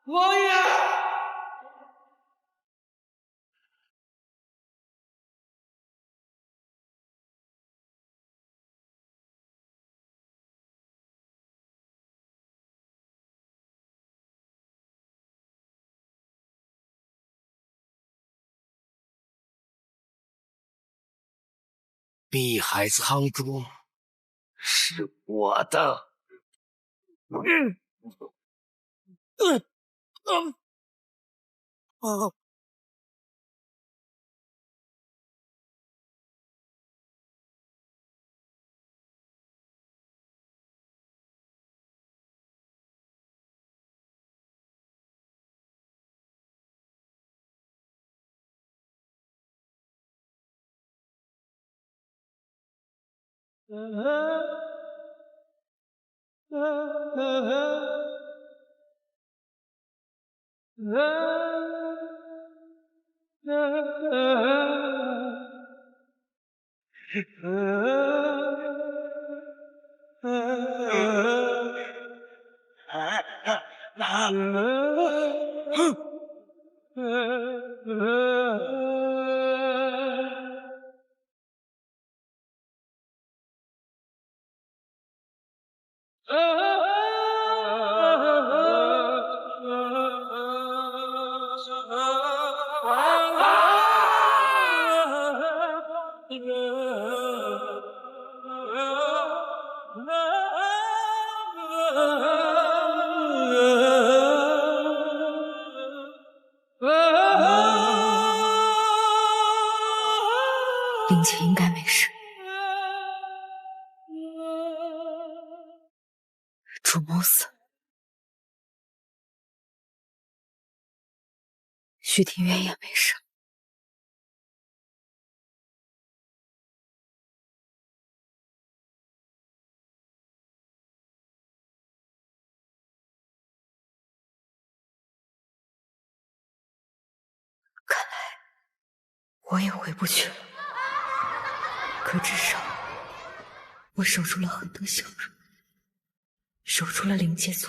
王爷！碧海苍珠是我的。林姐应该没事。主谋死了，徐庭渊也没事。看来我也回不去了，可至少我守住了很多笑容，守住了林界族。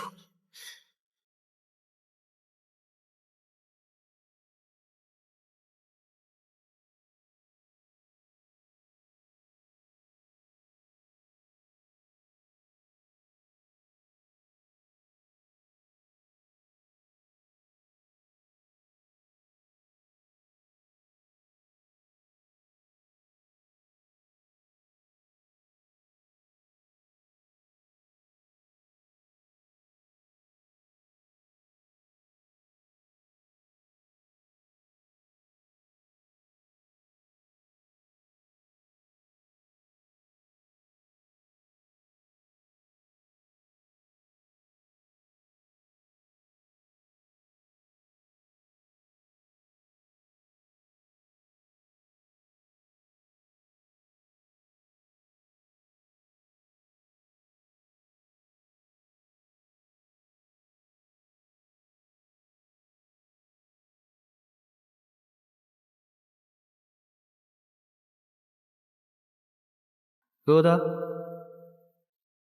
疙瘩，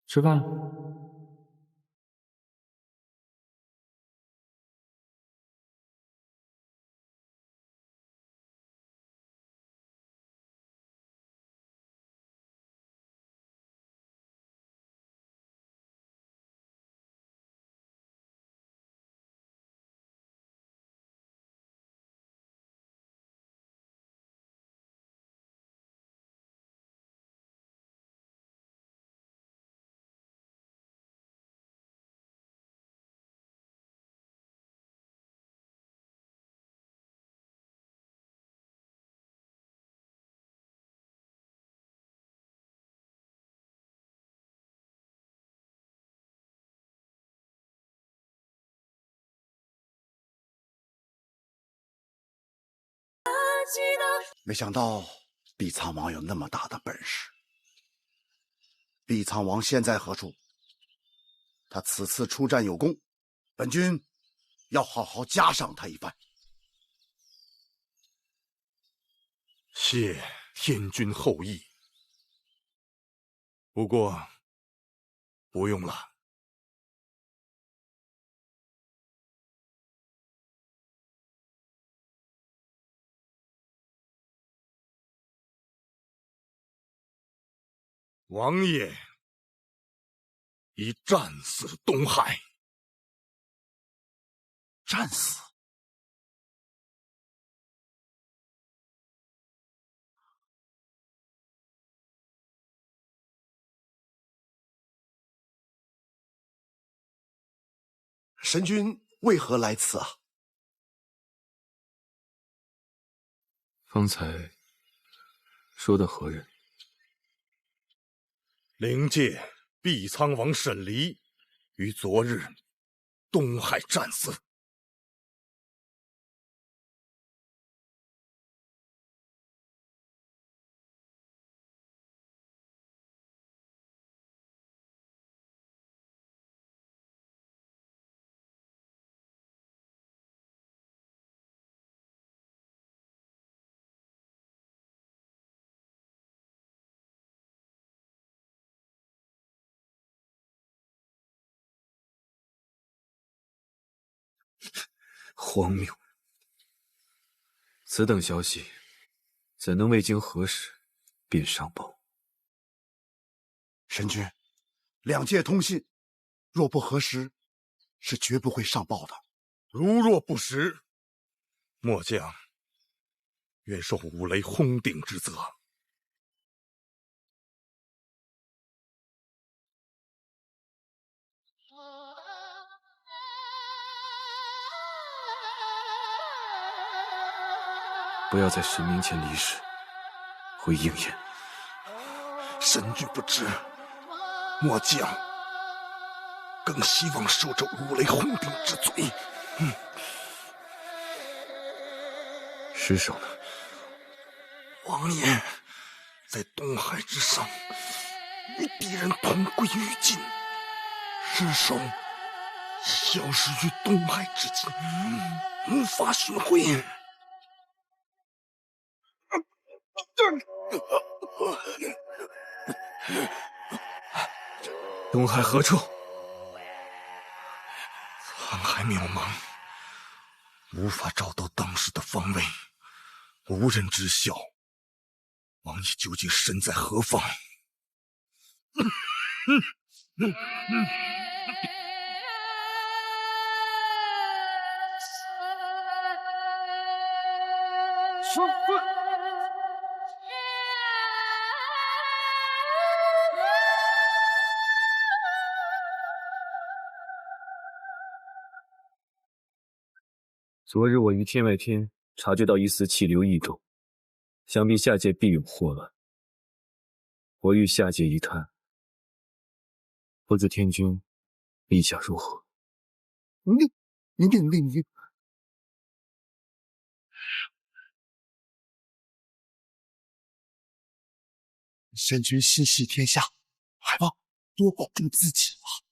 吃饭了。没想到碧苍王有那么大的本事。碧苍王现在何处？他此次出战有功，本君要好好嘉赏他一番。谢天君厚意，不过不用了。王爷已战死东海。战死？神君为何来此啊？方才说的何人？灵界碧苍王沈离于昨日东海战死。荒谬！此等消息，怎能未经核实便上报？神君，两界通信，若不核实，是绝不会上报的。如若不实，末将愿受五雷轰顶之责。不要在神明前离世，会应验。神君不知，末将更希望受这五雷轰顶之罪。尸首呢？王爷在东海之上，与敌人同归于尽，尸首消失于东海之境，无法寻回。东海何处？沧海渺茫，无法找到当时的方位，无人知晓王爷究竟身在何方。昨日我于天外天察觉到一丝气流异动，想必下界必有祸乱。我欲下界一探，不知天君意下如何？你，神君心系天下，还望多保重自己吧。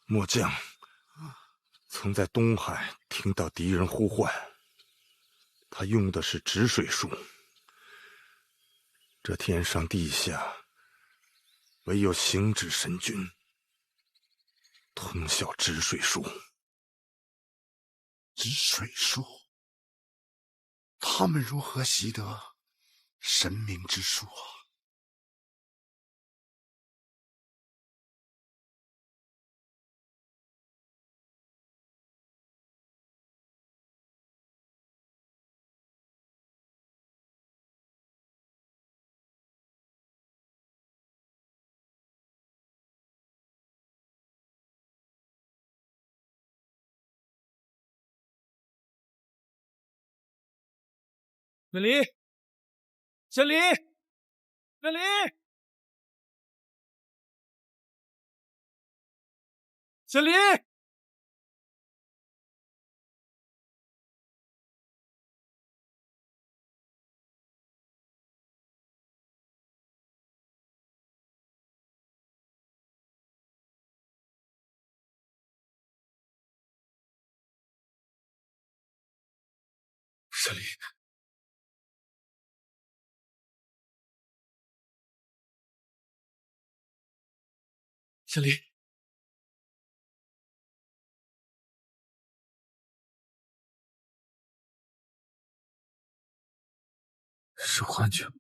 末将曾在东海听到敌人呼唤，他用的是止水术。这天上地下，唯有行止神君通晓止水术。止水术，他们如何习得神明之术啊？沈离，沈离，沈离，沈离。小丽，小丽，是幻觉吗？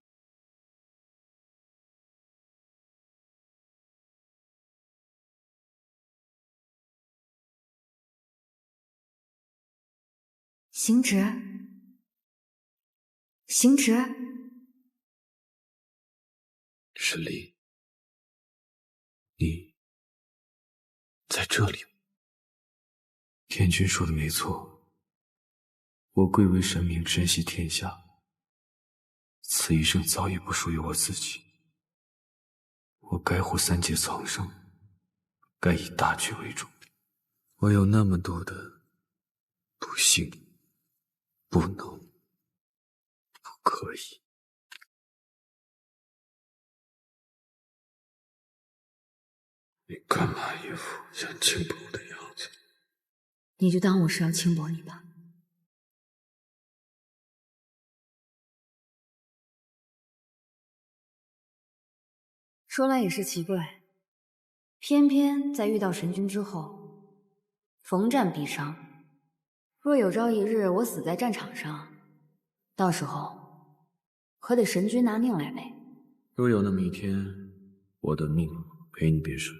行止，行止。沈离，你在这里吗？天君说的没错，我贵为神明，珍惜天下，此一生早已不属于我自己。我该护三界苍生，该以大局为重。我有那么多的不幸，不能，不可以。你干嘛一副想轻薄我的样子？你就当我是要轻薄你吧。说来也是奇怪，偏偏在遇到神君之后，逢战必伤。若有朝一日我死在战场上，到时候可得神君拿命来赔。若有那么一天，我的命陪你便是。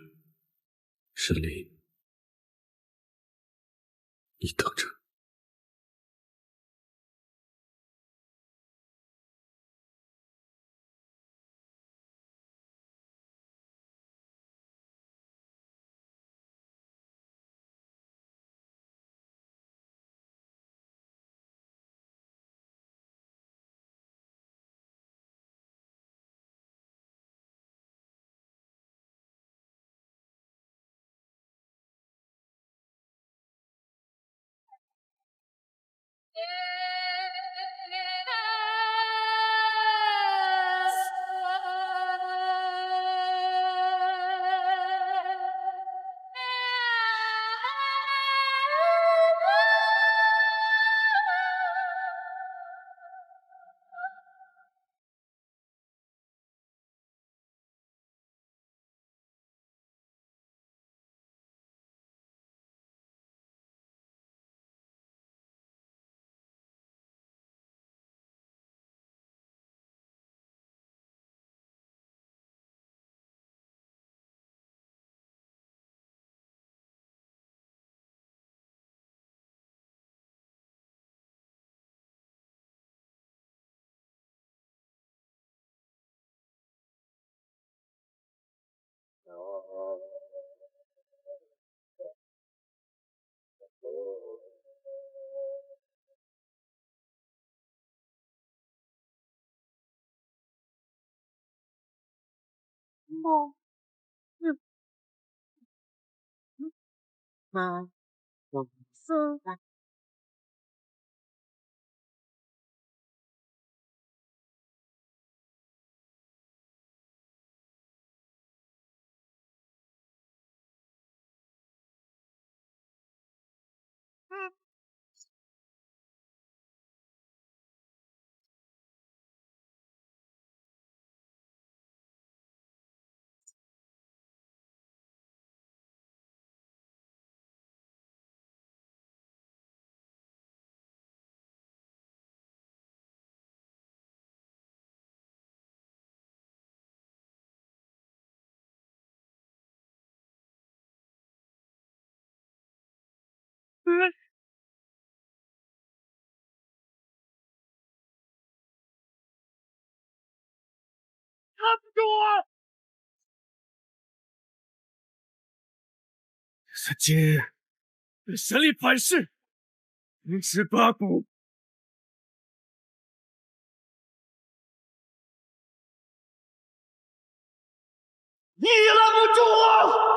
沈离，你等着。今日神力反噬，凌迟八股。你也拦不住我！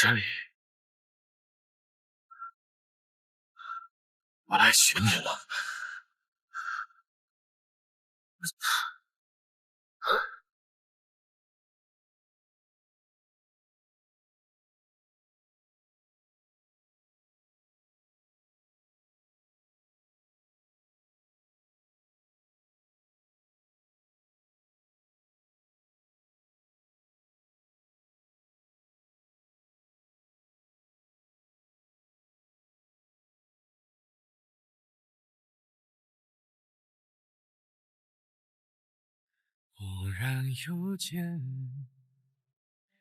神里，我来寻你了。忽然又见，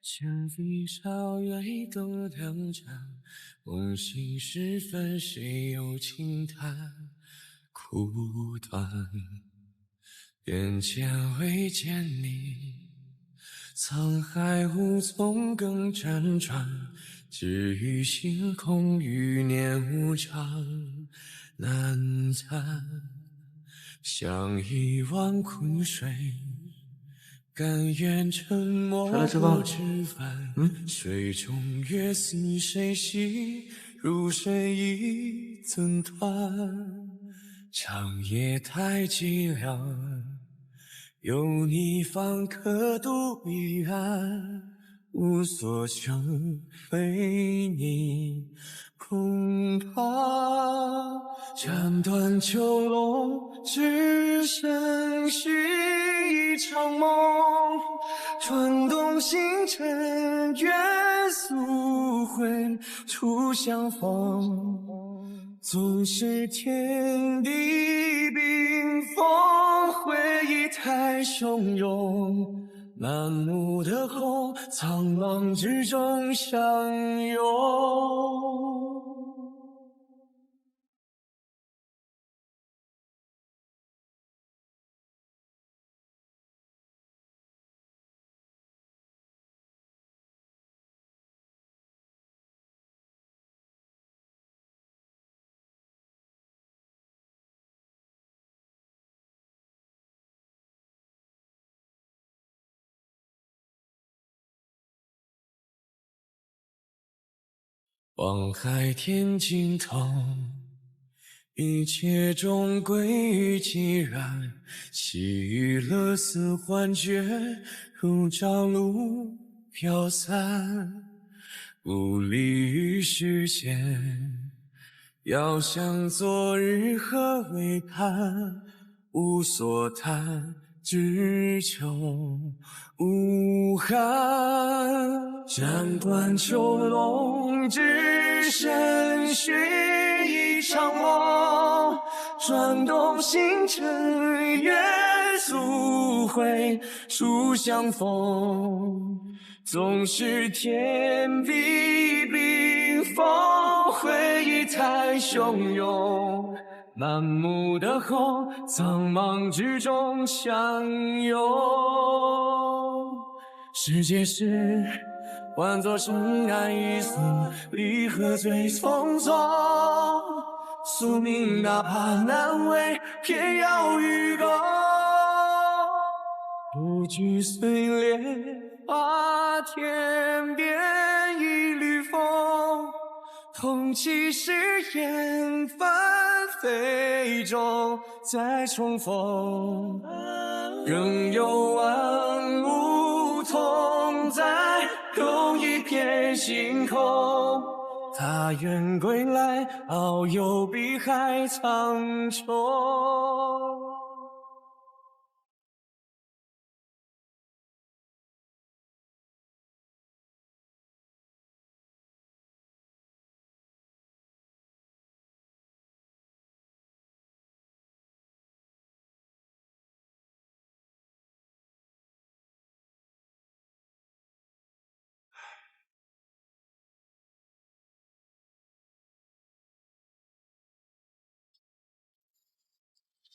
千里朝月都流转，梦醒时分，谁又轻叹苦短？眼前未见你，沧海无从更辗转，只余星空余年无常难暂，像一汪苦水。甘愿沉默不知返，水中月似谁系，如水一寸断。长夜太寂寥，有你方可渡彼岸，无所求非你，恐怕斩断囚笼，只剩续一场梦，转动星辰，月宿魂，初相逢。纵使天地冰封，回忆太汹涌，满目的红，苍茫之中相拥。望海天尽头，一切终归于寂然，其余乐似幻觉，如朝露飘散，无力于世间。遥想昨日何为盼，无所叹，只求无憾。斩断囚笼，只剩续一场梦，转动星辰，月宿回，初相逢。纵使天地冰封，回忆太汹涌，满目的红，苍茫之中相拥。世界事换作尘埃一粟，离合最匆匆。宿命哪怕难违，偏要与共。不惧碎裂，把天边一缕风，痛起誓言，翻飞中再重逢。仍有万物同在，同一片星空。他愿归来，遨游碧海苍穹。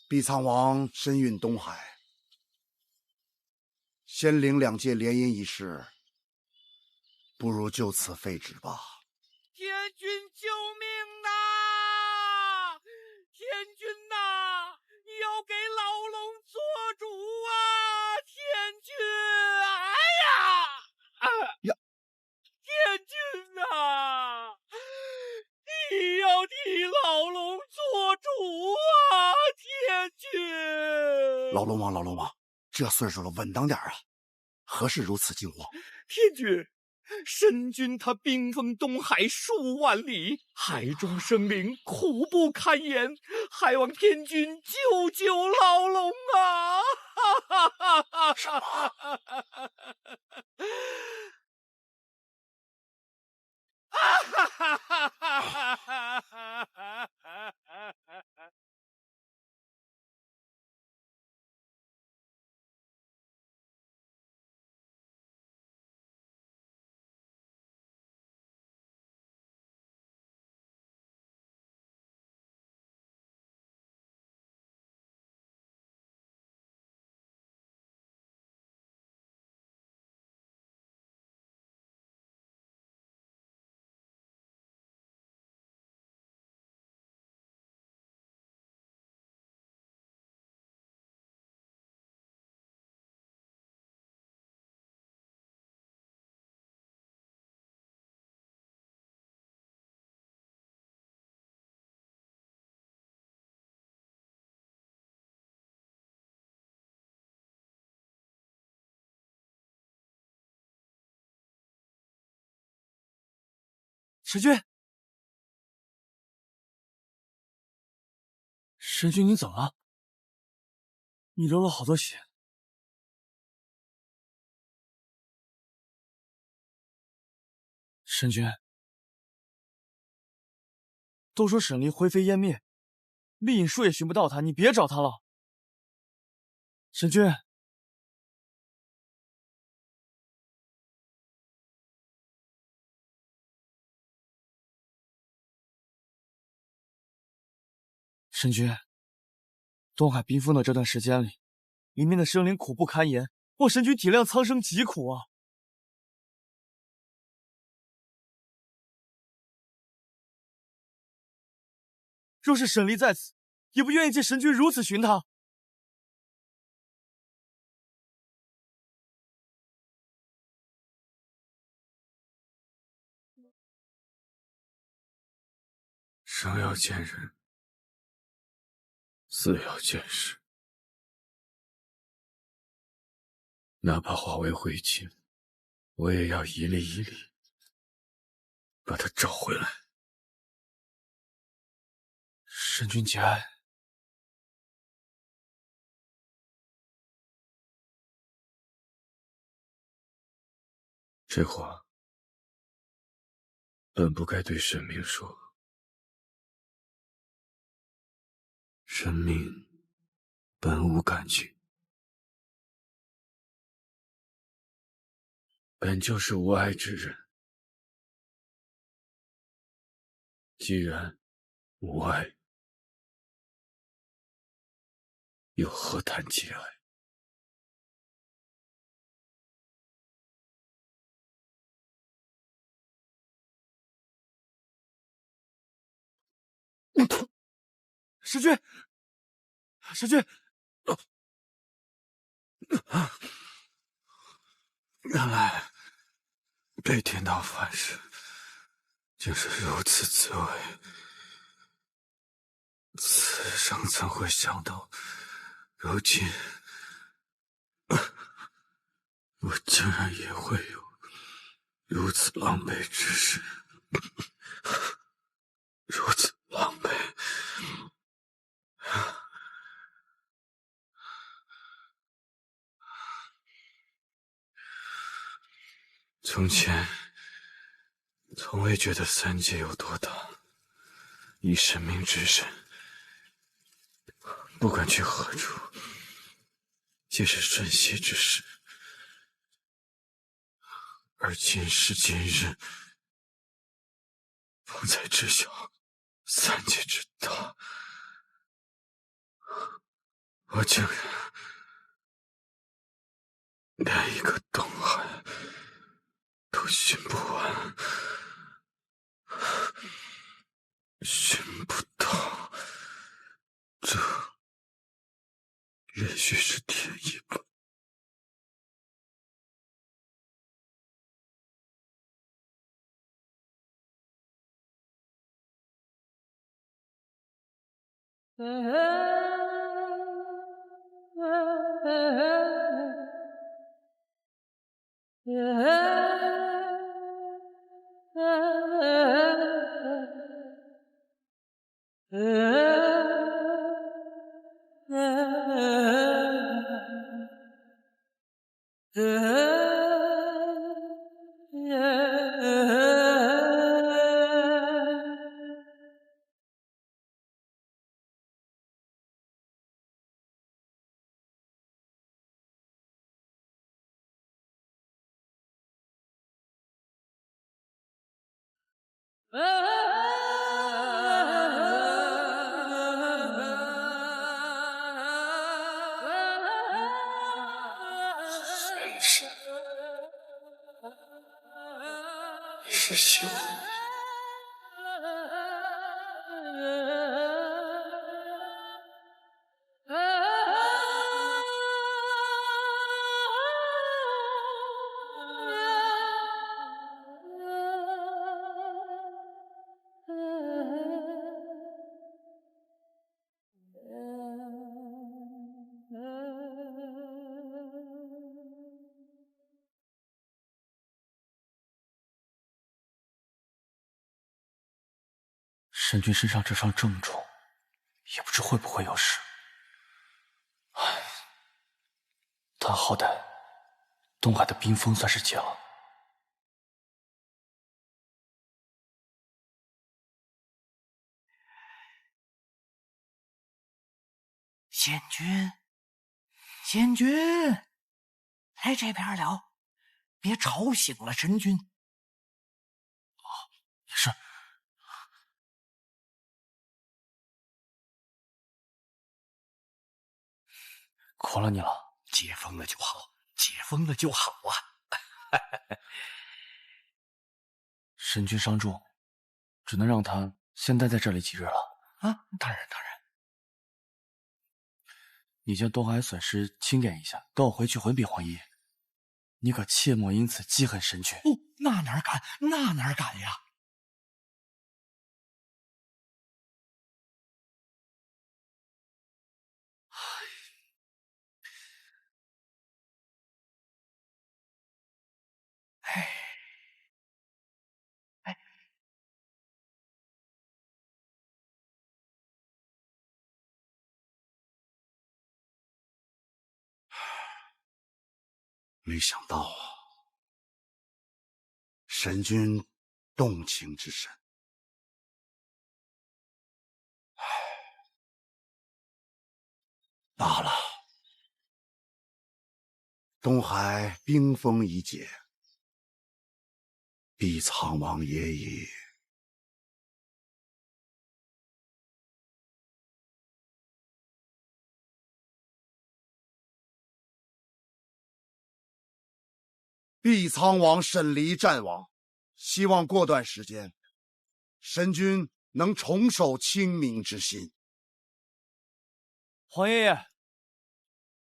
碧苍王身运东海，仙灵两界联姻一事，不如就此废止吧。天君救命呐！天君呐，你要给老龙做主啊！天君，哎呀，呀，天君呐！老龙王，老龙王，这岁数了，稳当点啊！何事如此惊慌？天君，神君他兵锋东海数万里，海中生灵苦不堪言，还望天君救救老龙啊！什么？神君，神君，你怎么了？你流了好多血。神君，都说沈离灰飞烟灭，丽影术也寻不到他，你别找他了。神君，神君，东海冰封的这段时间里，里面的生灵苦不堪言，望神君体谅苍生疾苦啊！若是沈离在此，也不愿意见神君如此寻他。生要见人，死要见尸，哪怕化为灰烬，我也要一粒一粒把他找回来。神君节哀。这话本不该对神明说。神明本无感情，本就是无爱之人。既然无爱，又何谈节哀？神君，神君，原来被天道反噬，竟是如此滋味。此生怎会想到，如今我竟然也会有如此狼狈之事，如此狼狈。从前从未觉得三界有多大，以神明之身，不管去何处，皆是瞬息之事。而今时今日，方才知晓三界之大，我竟然连一个东海都寻不完，寻不到，这也许是天意吧。师兄，神君身上这伤这么重，也不知会不会有事。唉，但好歹东海的冰封算是解了。仙君，仙君，来这边了，别吵醒了神君。是。苦了你了。解封了就好，解封了就好啊！神君伤重，只能让他先待在这里几日了。啊，当然当然。你将东海损失清点一下，等我回去回禀皇爷。你可切莫因此记恨神君。哦，那哪敢，那哪敢呀！没想到啊，神君动情之深。罢了，东海冰封已解，必苍王爷已。毕苍王沈离战亡，希望过段时间，神君能重守清明之心。皇爷爷，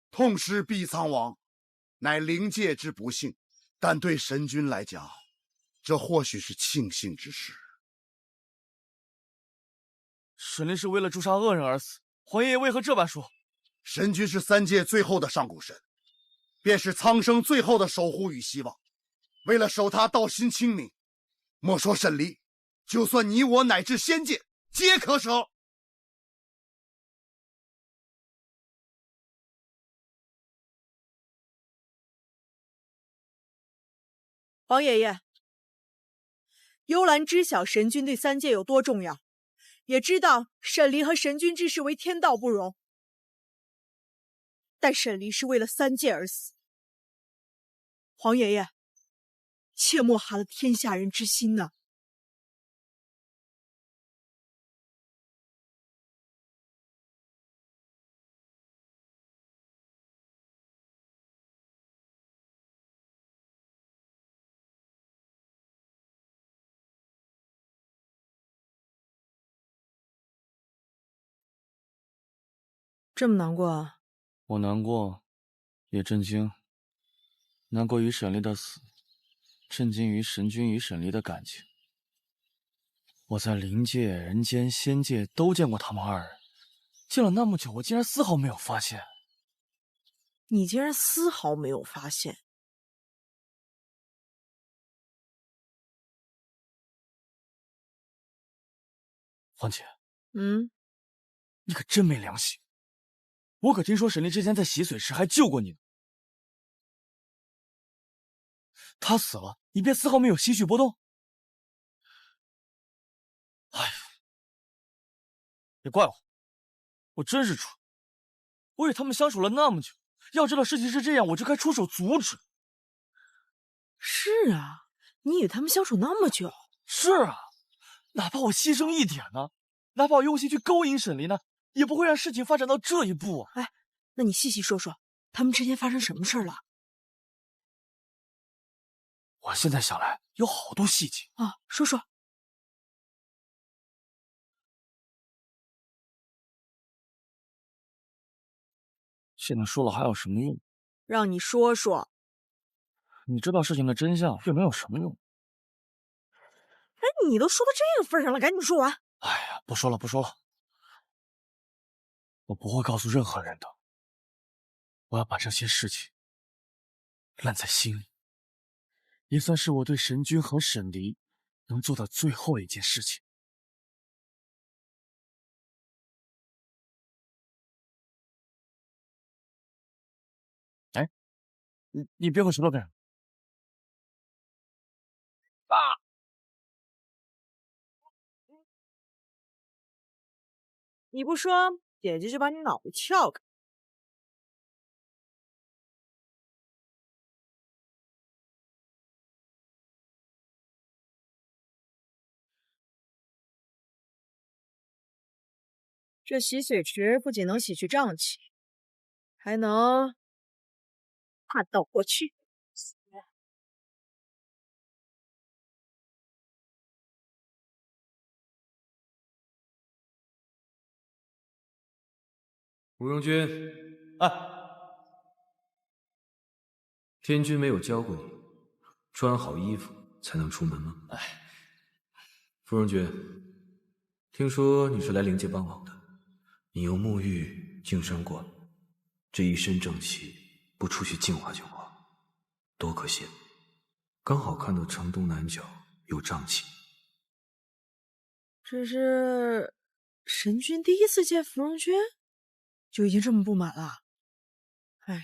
痛失毕苍王，乃灵界之不幸，但对神君来讲，这或许是庆幸之事。沈离是为了诛杀恶人而死，皇爷爷为何这般说？神君是三界最后的上古神，便是苍生最后的守护与希望。为了守他道心清明，莫说沈离，就算你我乃至仙界，皆可舍。皇爷爷，幽兰知晓神君对三界有多重要，也知道沈离和神君之事为天道不容，但沈离是为了三界而死。皇爷爷，切莫寒了天下人之心呐！这么难过啊？我难过，也震惊。难过于沈离的死，震惊于神君与沈离的感情。我在灵界、人间、仙界都见过他们二人，见了那么久，我竟然丝毫没有发现。你竟然丝毫没有发现。黄姐，你可真没良心！我可听说沈丽之前在洗髓时还救过你呢。他死了，你便丝毫没有心绪波动？哎呀，别怪我，我真是蠢。我与他们相处了那么久，要知道事情是这样，我就该出手阻止。是啊，你与他们相处那么久。是啊，哪怕我牺牲一点呢，哪怕我用心去勾引沈离呢，也不会让事情发展到这一步啊！哎，那你细细说说，他们之间发生什么事了？我现在想来，有好多细节啊，说说。现在说了还有什么用？让你说说。你知道事情的真相，又能有什么用？哎，你都说到这个份上了，赶紧说完。哎呀，不说了，不说了，我不会告诉任何人的。我要把这些事情烂在心里，也算是我对神君和沈离能做的最后一件事情。哎，你别回石头干什么？爸，你不说，姐姐就把你脑袋撬开。这洗髓池不仅能洗去瘴气，还能看到过去。慕容君，天君没有教过你穿好衣服才能出门吗？芙蓉君，听说你是来灵界帮忙的，你又沐浴净身过，这一身正气不出去净化净化，多可惜！刚好看到城东南角有瘴气。这是神君第一次见芙蓉君，就已经这么不满了。哎，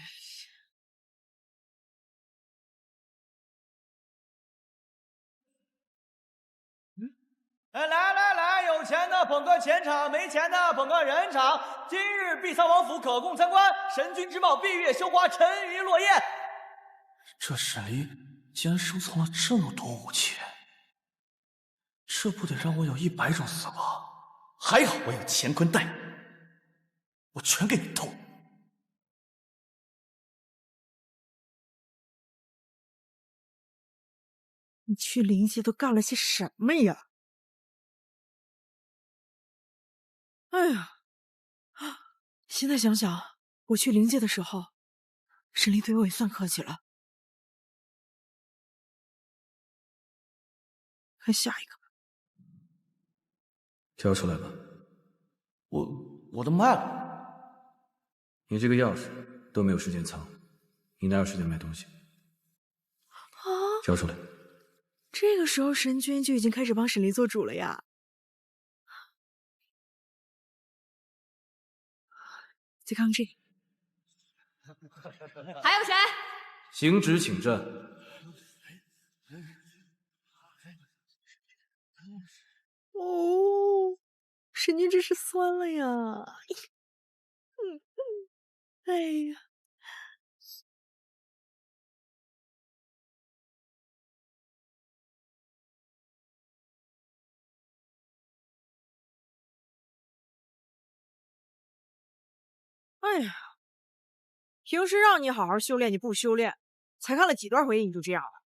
来来来，有钱的捧个钱场，没钱的捧个人场。今日碧苍王府可供参观，神君之貌，闭月羞花，沉鱼落雁。这沈离竟然收藏了这么多武器，这不得让我有100种死法？还好我有乾坤袋，我全给你偷。你去灵界都干了些什么呀？哎呀，现在想想，我去灵界的时候，沈离对我也算客气了。看下一个吧。挑出来吧。我都卖了。你这个钥匙都没有时间藏，你哪有时间买东西？交出来。这个时候神君就已经开始帮沈离做主了呀。再看看这个，还有谁？行止请站。哦，神君真是酸了呀！哎呀，哎呀，平时让你好好修炼，你不修炼，才看了几段回忆你就这样了。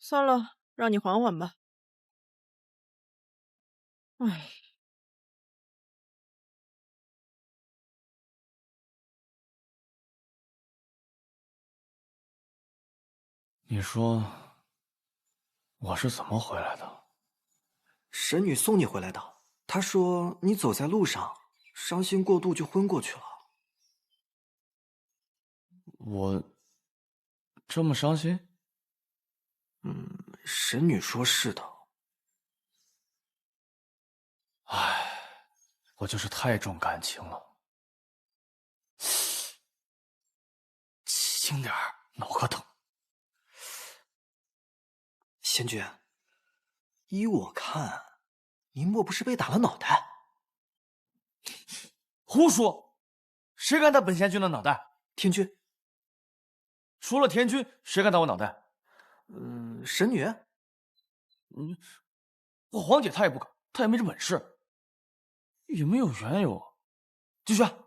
算了，让你缓缓吧。哎。你说我是怎么回来的？神女送你回来的。她说你走在路上，伤心过度就昏过去了。我这么伤心？神女说是的。唉，我就是太重感情了。轻点儿，脑壳疼。仙君，依我看，你莫不是被打了脑袋？胡说！谁敢打本仙君的脑袋？天君。除了天君，谁敢打我脑袋？神女。我皇姐她也不敢，她也没这本事，也没有缘由。继续啊。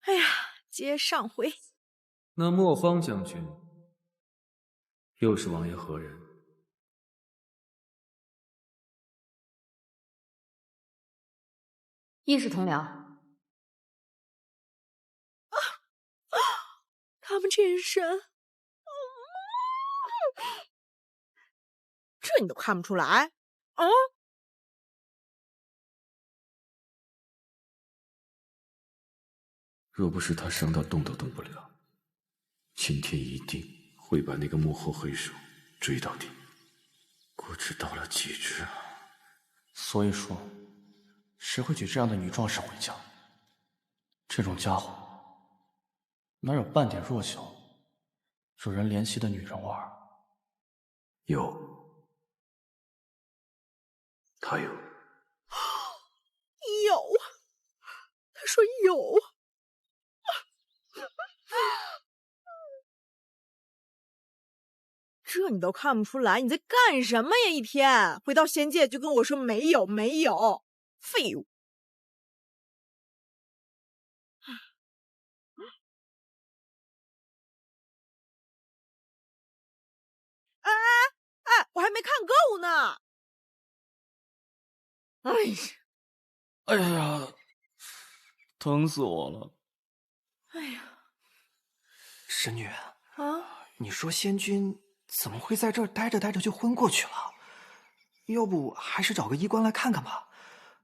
哎呀，接上回。那莫方将军又是王爷何人？亦是同僚。他们这身，这你都看不出来？啊？若不是他伤到动都动不了，今天一定会把那个幕后黑手追到底。果知到了极致啊！所以说，谁会娶这样的女壮士回家？这种家伙哪有半点弱小、惹人怜惜的女人味儿？有，他有。有，他说有。这你都看不出来，你在干什么呀？一天回到仙界就跟我说没有没有，废物！哎哎哎，我还没看够呢！哎呀，哎呀，疼死我了！哎呀，神女啊，你说仙君怎么会在这儿待着待着就昏过去了？要不还是找个医官来看看吧。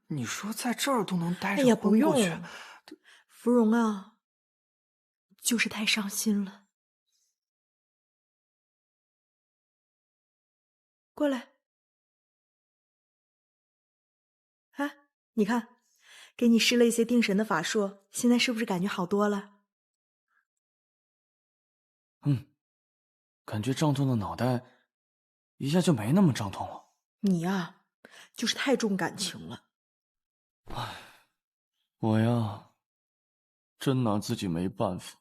你说在这儿都能待着哎呀，不昏过去，用，芙蓉啊，就是太伤心了。过来，啊，你看，给你施了一些定神的法术，现在是不是感觉好多了？感觉胀痛的脑袋一下就没那么胀痛了。你呀，就是太重感情了。唉，我呀，真拿自己没办法。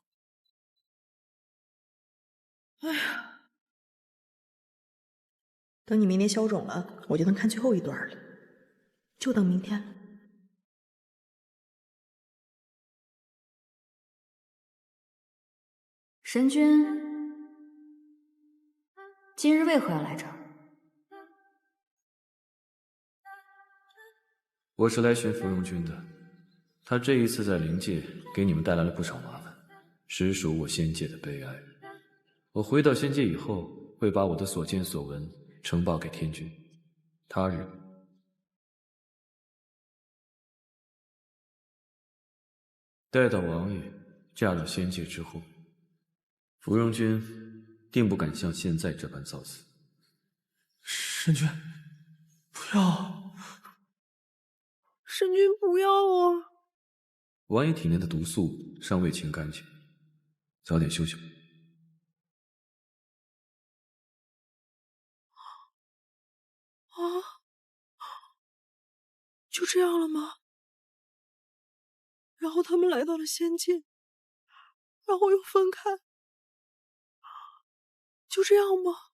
哎呀，等你明天消肿了，我就能看最后一段了，就等明天了。神君，今日为何要来这儿？我是来寻芙蓉君的，他这一次在灵界给你们带来了不少麻烦，实属我仙界的悲哀。我回到仙界以后，会把我的所见所闻呈报给天君。他日，待到王爷嫁入仙界之后，芙蓉君定不敢像现在这般造次。神君，不要！神君不要啊！王爷体内的毒素尚未清干净，早点休息吧。啊，就这样了吗？然后他们来到了仙界，然后又分开，就这样吗？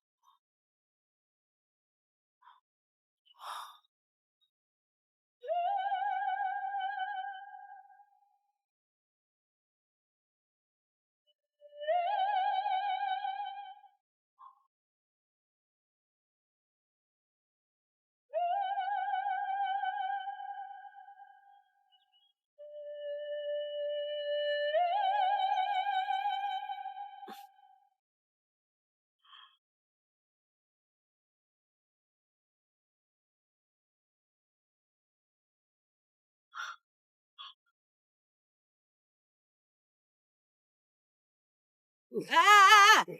哎哎哎！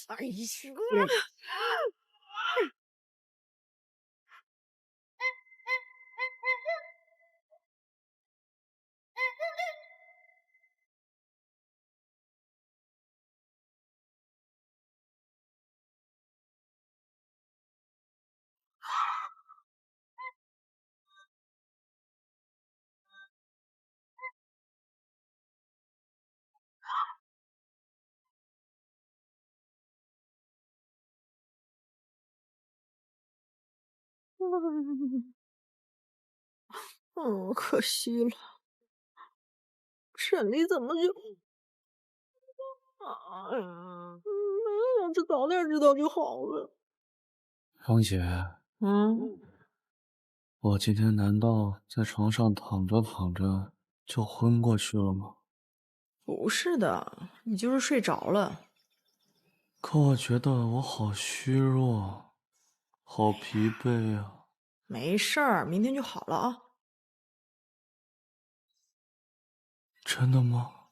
哎呀！可惜了，沈离怎么就……要是早点知道就好了。芳姐，嗯，我今天难道在床上躺着躺着就昏过去了吗？不是的，你就是睡着了。可我觉得我好虚弱，好疲惫啊！没事儿，明天就好了啊。真的吗？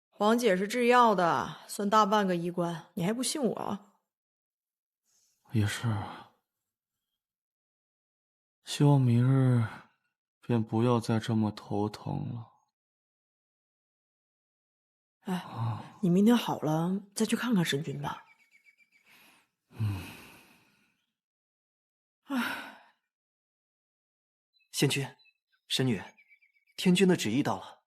黄姐是制药的，算大半个医官，你还不信我啊？也是。希望明日便不要再这么头疼了。哎，你明天好了再去看看沈君吧。唉，仙君、神女，天君的旨意到了。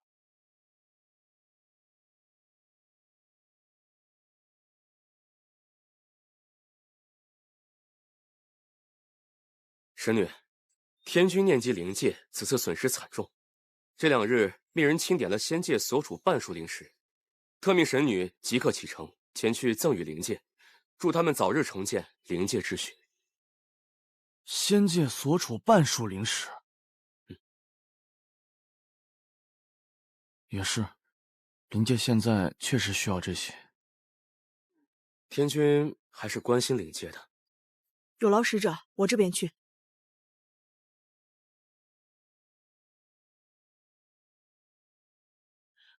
神女，天君念及灵界，此次损失惨重。这2日，命人清点了仙界所处半数灵石，特命神女即刻启程前去赠与灵界，祝他们早日重建灵界秩序。仙界所处半数灵石，也是，灵界现在确实需要这些。天君还是关心灵界的。有劳使者，我这边去。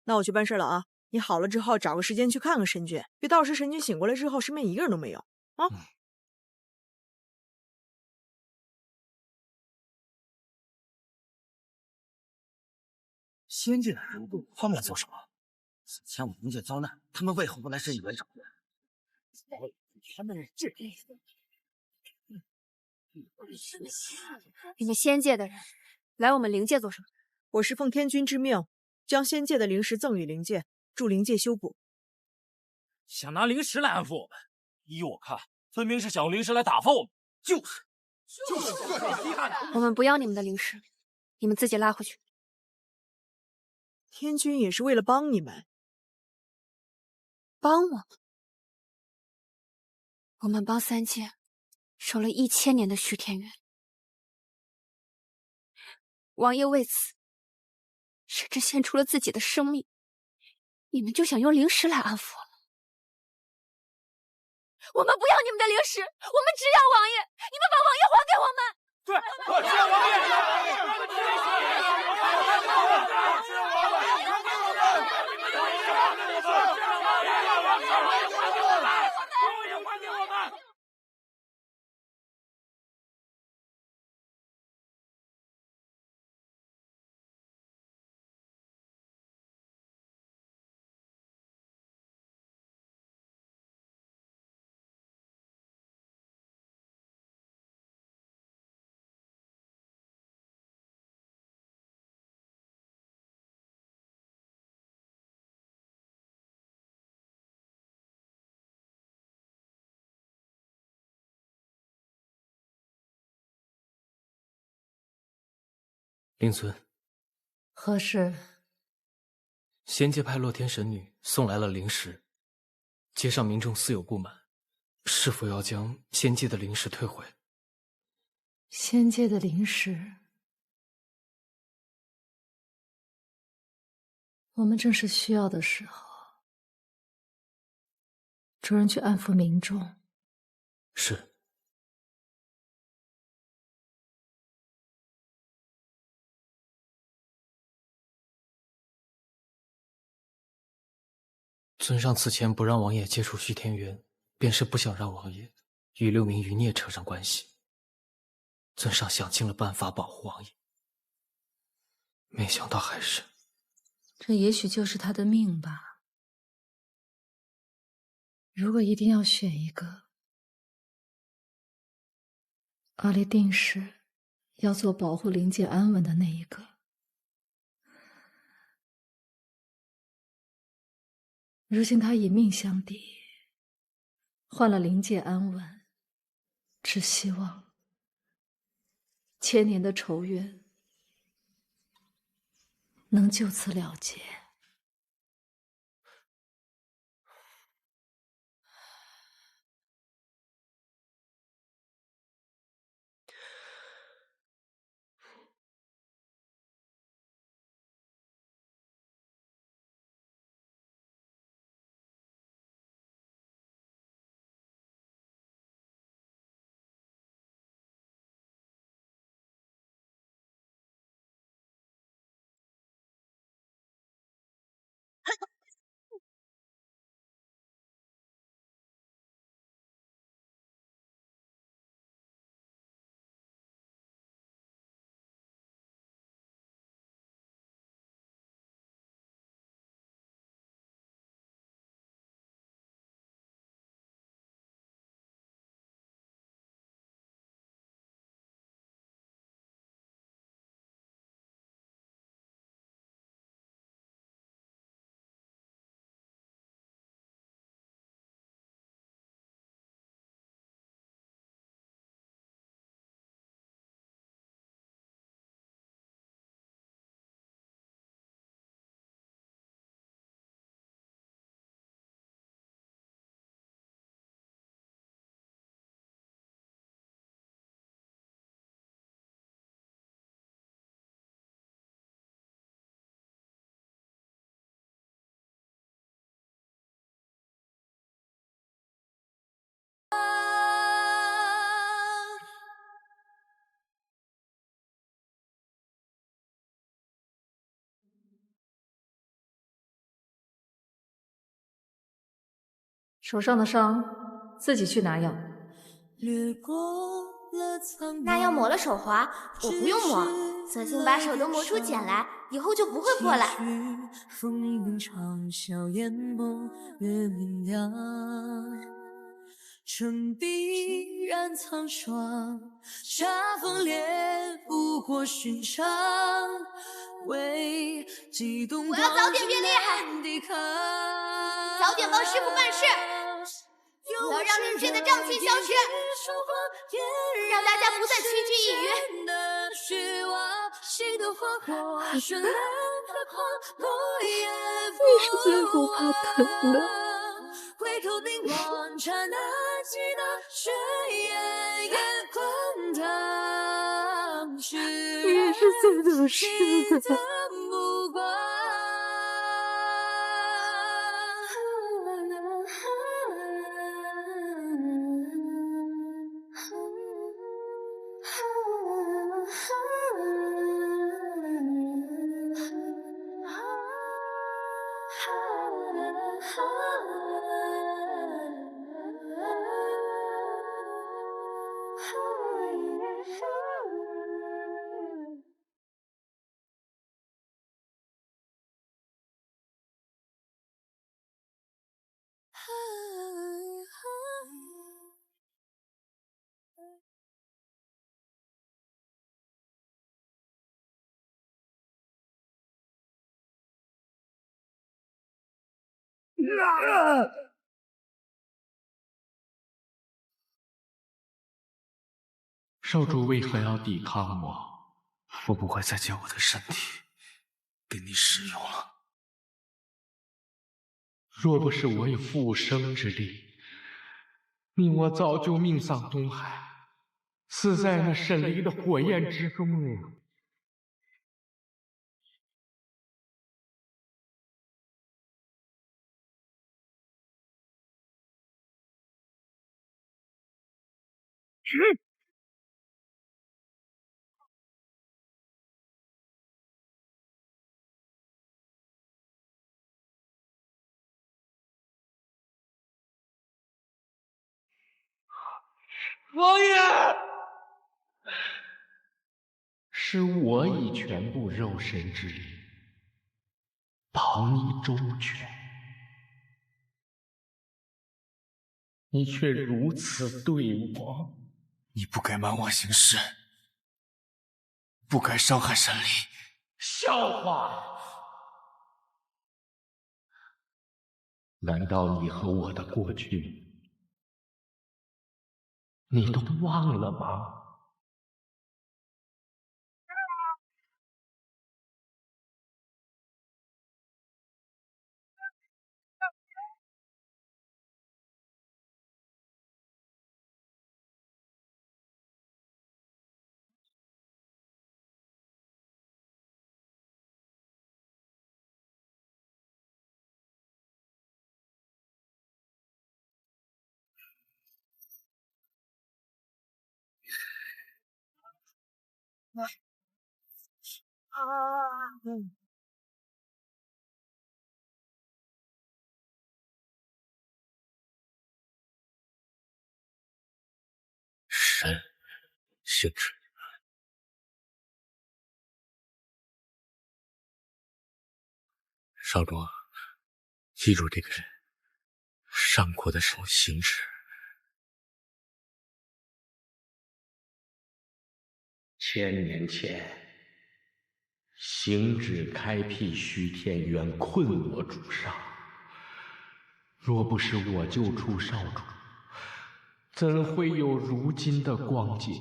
那我去办事了啊！你好了之后找个时间去看看神君，别到时神君醒过来之后身边一个人都没有啊！仙界的人他们来做什么？此前我灵界遭难，他们为何不来深以为荣？他们是你们仙界的人来我们灵界做什么？我是奉天君之命，将仙界的灵石赠与灵界，助灵界修补。想拿灵石来安抚我们？依我看，分明是想用灵石来打发我们。就是。我们不要你们的灵石，你们自己拉回去。天君也是为了帮你们。帮我们？我们帮三界守了1000年的虚天元，王爷为此甚至献出了自己的生命，你们就想用灵石来安抚我们？我们不要你们的灵石，我们只要王爷，你们把王爷还给我们。对，只要王爷。令尊，何事？仙界派洛天神女送来了灵石，街上民众似有不满，是否要将仙界的灵石退回？仙界的灵石，我们正是需要的时候。主人去安抚民众。是。尊上此前不让王爷接触虚天元，便是不想让王爷与6名余孽扯上关系。尊上想尽了办法保护王爷，没想到还是……这也许就是他的命吧。如果一定要选一个，阿离定是要做保护灵界安稳的那一个。如今他以命相抵，换了灵界安稳，只希望千年的仇怨能就此了结。手上的伤自己去拿药。那要抹了手滑，我不用抹，索性把手都磨出茧来，以后就不会破了。城壁染苍霜，茶风烈不过寻常。为激动我要早点变厉害，早点帮师傅办事。我要让灵界的瘴气消失，让大家不再趋之若鹜。你是最不怕疼的。回头凝望，刹那记得血液也滚烫，你也是最懂事的。目光。少主为何要抵抗我？我不会再将我的身体给你使用了。若不是我有复生之力，命我早就命丧东海，死在那沈离的火焰之中了。王爷，是我以全部肉身之力保你周全，你却如此对我。你不该瞒我行事，不该伤害沈离。笑话！难道你和我的过去，你都忘了吗？神性质。少主，记住这个人，上过的是行止。千年前，行止开辟虚天渊，困我主上。若不是我救出少主，怎会有如今的光景？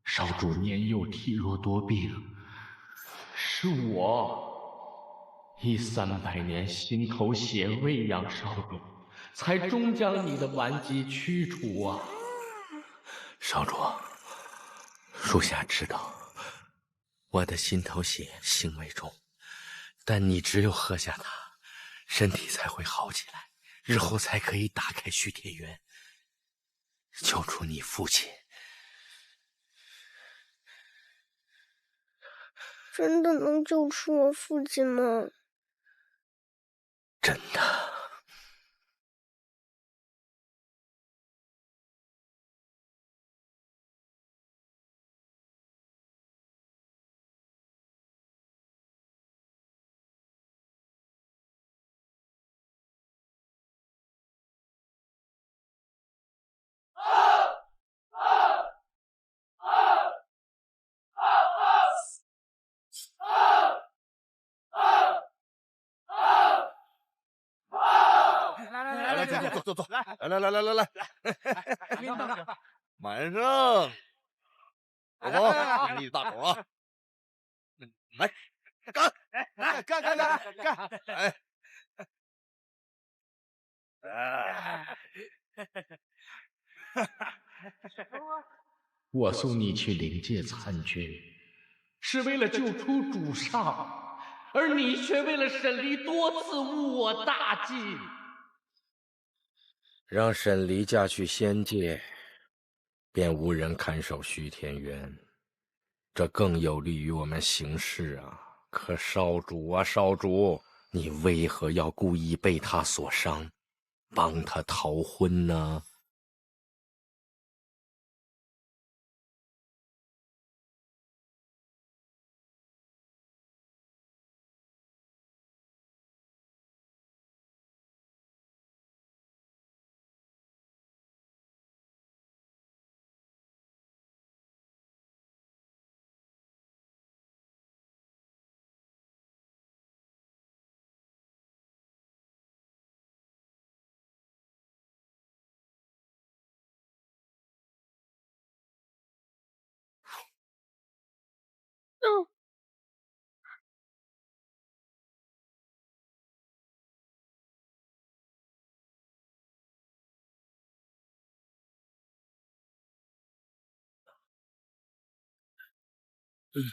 少主年幼体弱多病，是我以300年心头血喂养少主，才终将你的顽疾驱除啊！少主，属下知道，我的心头血性为重，但你只有喝下它，身体才会好起来，日后才可以打开虚天渊，救出你父亲。真的能救出我父亲吗？真的。走，来，满上，好，力大口啊，来，干，我送你去灵界参军，是为了救出主上，而你却为了沈离多次误我大计。让沈离嫁去仙界，便无人看守虚天渊，这更有利于我们行事啊。可少主啊，少主，你为何要故意被他所伤，帮他逃婚呢？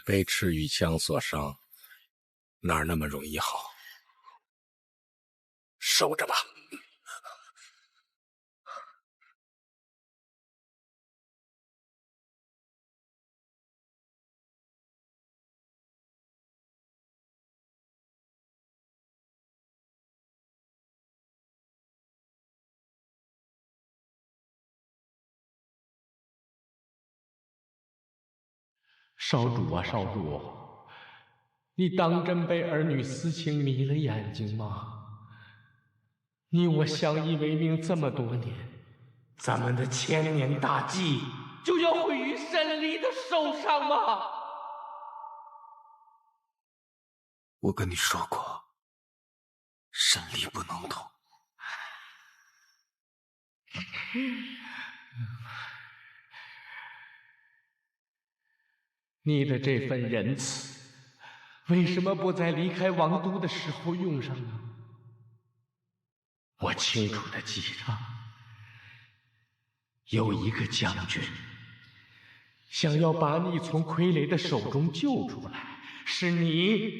被赤羽枪所伤，哪那么容易好？收着吧。少主啊，少主，你当真被儿女私情迷了眼睛吗？你我相依为命这么多年，咱们的千年大计就要毁于沈离的手上吗？我跟你说过，沈离不能动。你的这份仁慈，为什么不在离开王都的时候用上呢？我清楚的记着，有一个将军想要把你从傀儡的手中救出来，是你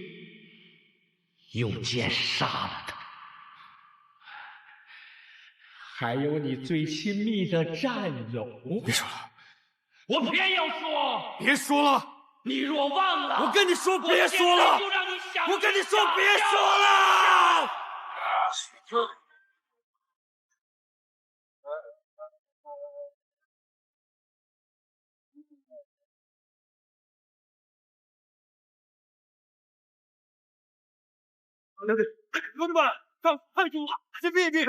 用剑杀了他。还有你最亲密的战友。别说了，我偏要说。别说了。你若忘了，我跟你说别说了，我跟你说别说了。兄弟们，看住了，先避一避。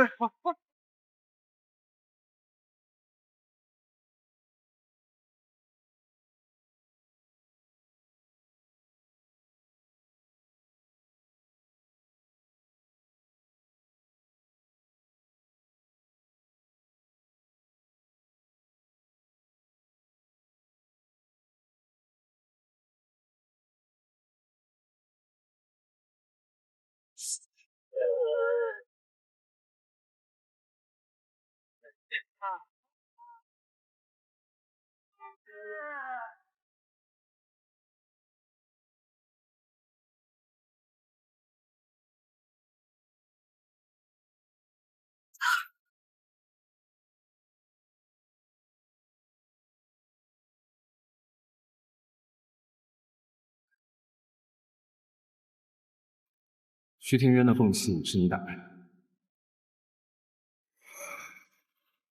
薛庭渊的缝隙是你打开的。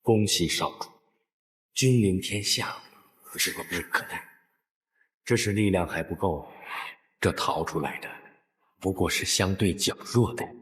恭喜少主，君临天下，指日可待。这是力量还不够，这逃出来的不过是相对较弱的人。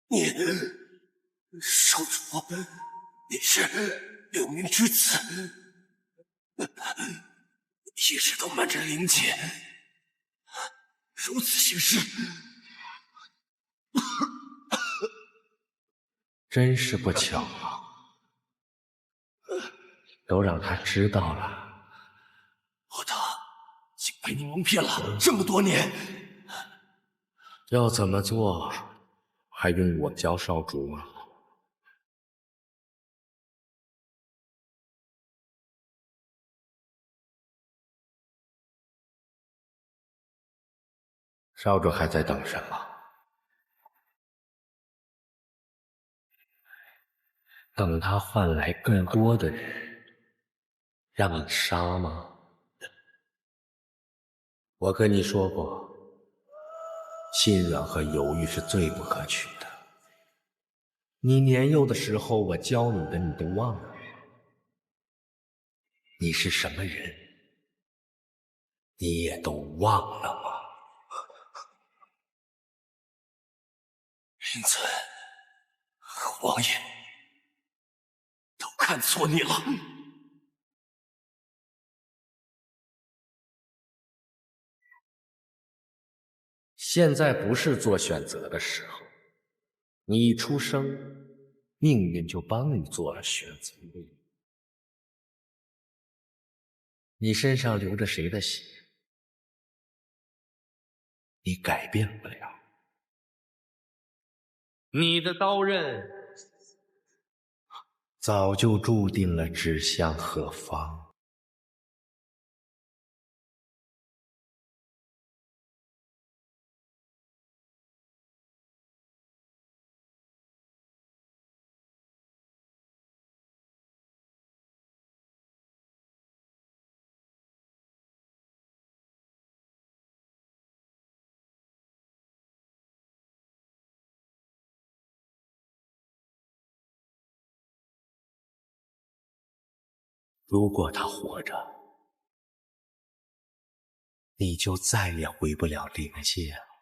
你，少主，你是流明之子，一直都瞒着灵姐，如此行事，真是不巧啊！都让他知道了，我的竟被你蒙骗了这么多年，要怎么做？还用我教少主吗？少主还在等什么？等他换来更多的人，让你杀吗？我跟你说过，心软和犹豫是最不可取的。你年幼的时候，我教你的，你都忘了。你是什么人，你也都忘了吗？林岑和王爷都看错你了。现在不是做选择的时候。你一出生，命运就帮你做了选择。你身上流着谁的血，你改变不了。你的刀刃早就注定了指向何方。如果他活着，你就再也回不了灵界了。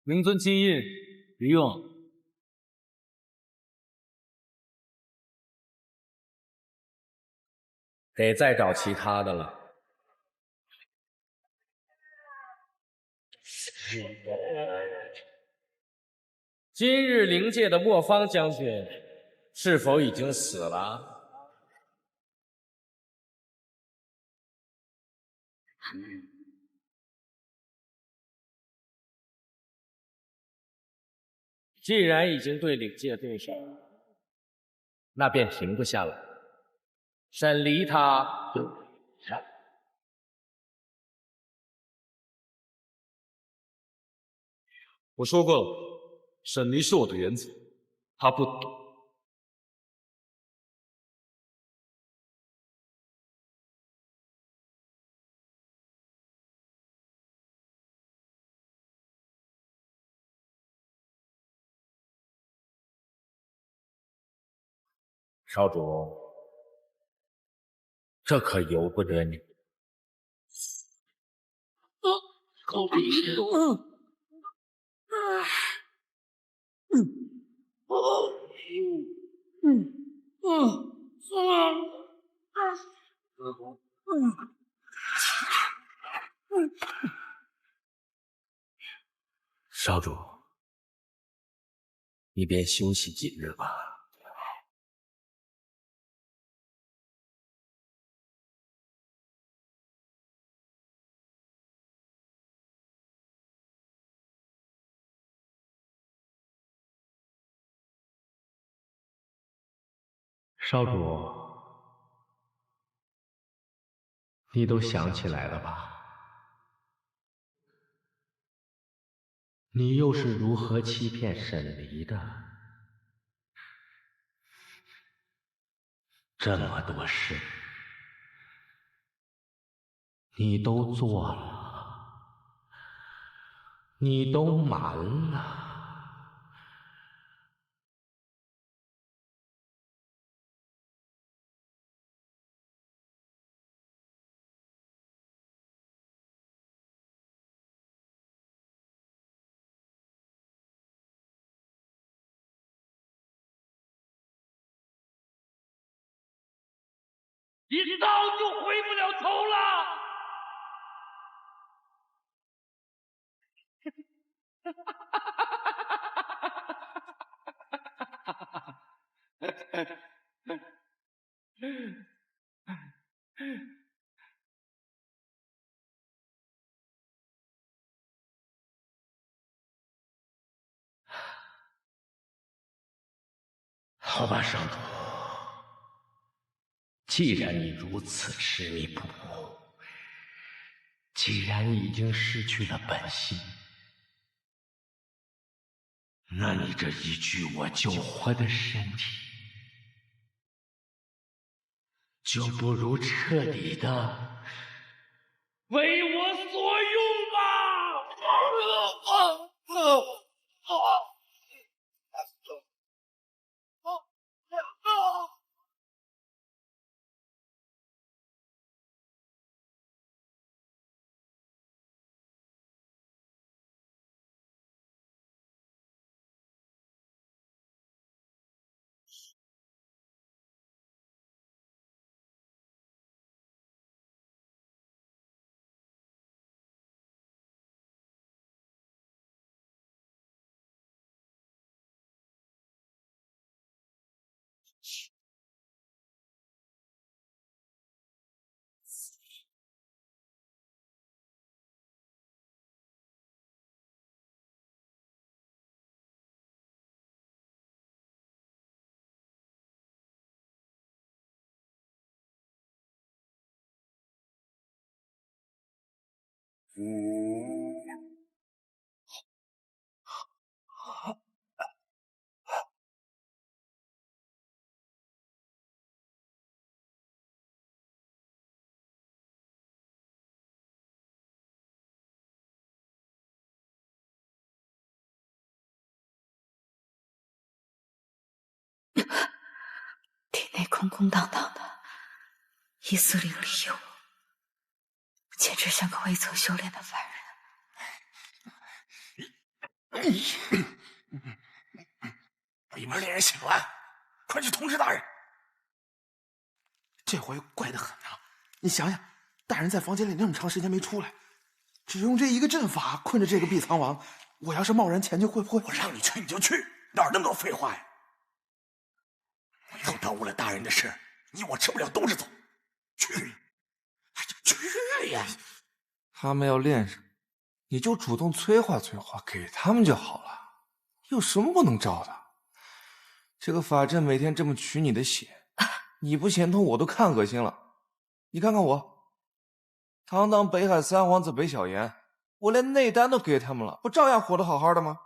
明尊今日不用。得再找其他的了。今日灵界的莫方将军是否已经死了？既然已经对灵界动手，那便停不下来，审离他。我说过了，沈离是我的原则，他不懂。少主，这可由不得你。少主，你便休息几日吧。少主，你都想起来了吧？你又是如何欺骗沈离的？这么多事，你都做了，你都瞒了。一刀就回不了头了。好吧，上主，既然你如此执迷不悟，既然你已经失去了本心，那你这一具我救活的身体，就不如彻底的为我所用吧！体内空空荡荡的，一丝灵力有，简直像个未曾修炼的凡人。里面猎人醒了，快去通知大人。这回怪得很啊！你想想，大人在房间里那么长时间没出来，只用这一个阵法困着这个碧苍王，我要是贸然前去，会不会？我让你去你就去，哪儿那么多废话呀？以后耽误了大人的事，你我吃不了兜着走。去呀！他们要练什么，你就主动催化催化，给他们就好了。有什么不能招的？这个法阵每天这么取你的血，你不嫌痛我都看恶心了。你看看我，堂堂北海三皇子北小炎，我连内丹都给他们了，不照样活得好好的吗？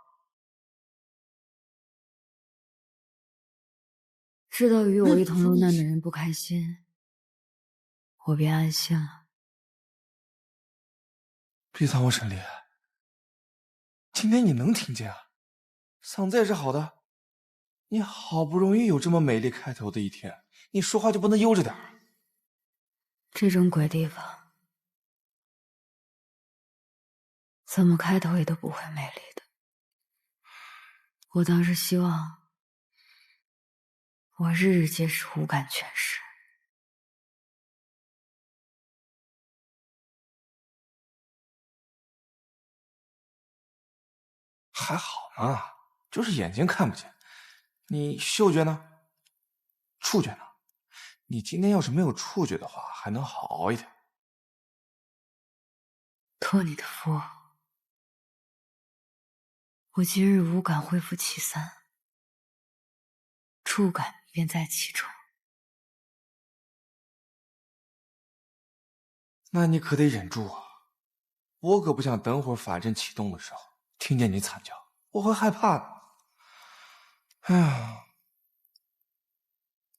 知道与我一同落难的人不开心，我便安心了。碧苍王神力，今天你能听见啊？嗓子也是好的。你好不容易有这么美丽开头的一天，你说话就不能悠着点儿？这种鬼地方，怎么开头也都不会美丽的。我当时希望我日日皆是五感全失。还好嘛，就是眼睛看不见。你嗅觉呢？触觉呢？你今天要是没有触觉的话，还能好熬一点。托你的福，我今日五感恢复其三，触感便在其中。那你可得忍住啊！我可不想等会儿法阵启动的时候听见你惨叫，我会害怕的。哎呀，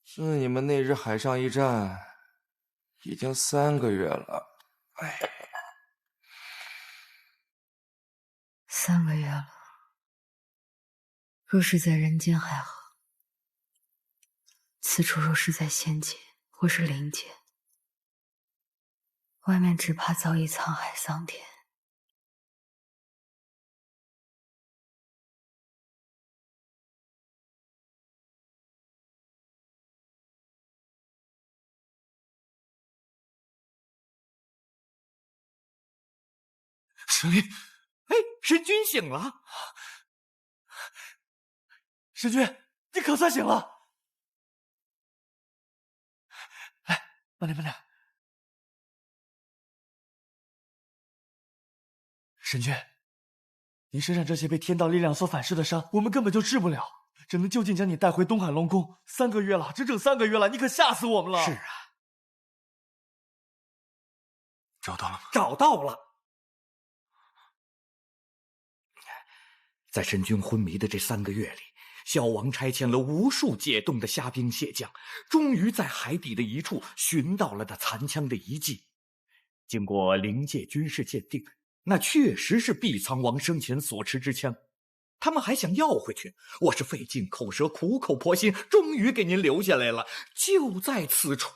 是你们那日海上一战已经3个月了，哎，3个月了。若是在人间还好，此处若是在仙界或是灵界，外面只怕早已沧海桑田。神灵，哎，神君醒了！神君，你可算醒了！来，慢点，慢点。神君，您身上这些被天道力量所反噬的伤，我们根本就治不了，只能就近将你带回东海龙宫。3个月了，整整3个月了，你可吓死我们了。是啊，找到了吗？找到了。在申君昏迷的这3个月里，小王差遣了无数解冻的虾兵蟹将，终于在海底的一处寻到了那残枪的遗迹。经过灵界军事鉴定，那确实是毕苍王生前所持之枪。他们还想要回去，我是费尽口舌，苦口婆心，终于给您留下来了，就在此处。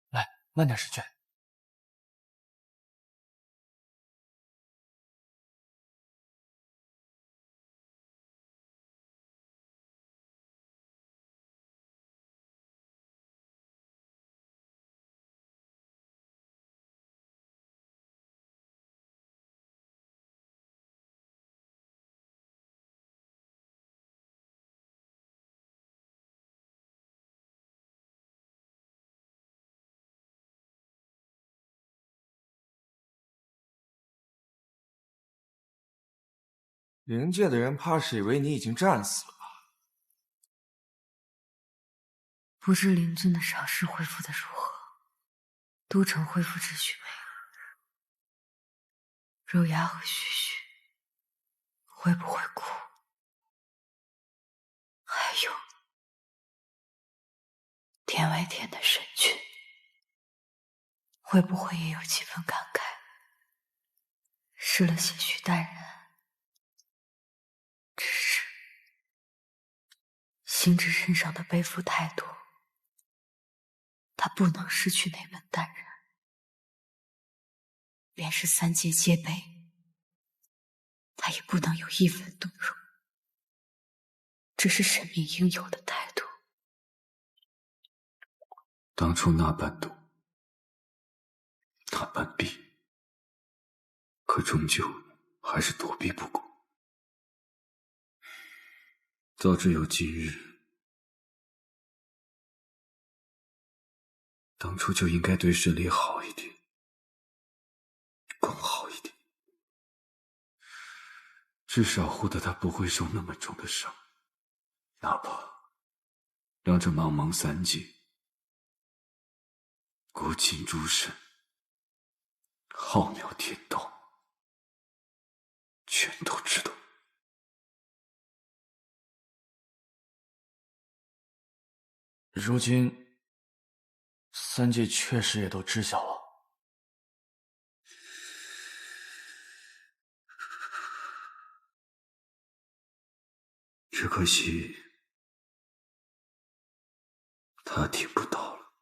来，慢点，石娟。灵界的人怕是以为你已经战死了吧？不知灵尊的伤势恢复的如何？都城恢复秩序没？肉芽和旭旭会不会哭？还有天外天的神君会不会也有几分感慨？失了些许淡然。只是心之身上的背负太多，他不能失去那份淡然。便是3界皆悲，他也不能有一分动容。这是神明应有的态度。当初那般动，那般避，可终究还是躲避不过。早知有今日，当初就应该对沈离好一点，更好一点，至少护得他不会受那么重的伤，哪怕让这茫茫3界古今诸神浩渺天道全都知道。如今3界确实也都知晓了。只可惜他听不到了。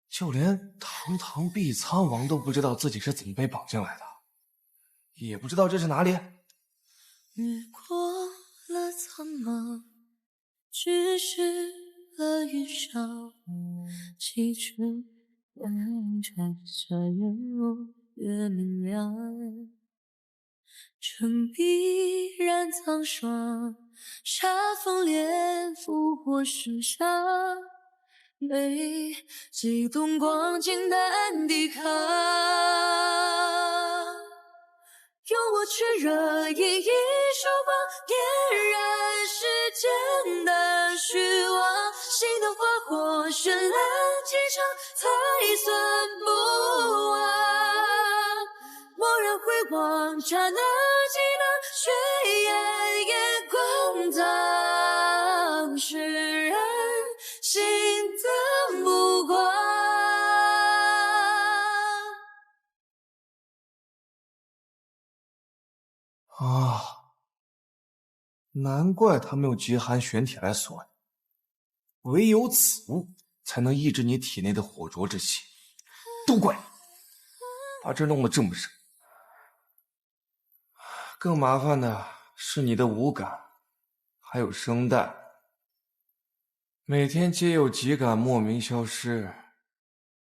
就连堂堂毕苍王都不知道自己是怎么被绑进来的，也不知道这是哪里。越过了苍茫，只是了云上，起初阳转下月落越明亮，城壁染苍霜，煞风帘复活世上，没激动光景难抵抗，用我炽热熠熠手光点燃世间的虚妄，心的花火绚烂几场才算不忘，蓦然回望刹那几段血眼夜光藏，释然心的目光。啊，难怪他们用极寒玄铁来锁你，唯有此物才能抑制你体内的火灼之气。都怪你，把这弄得这么深。更麻烦的是你的五感，还有声带，每天皆有几感莫名消失，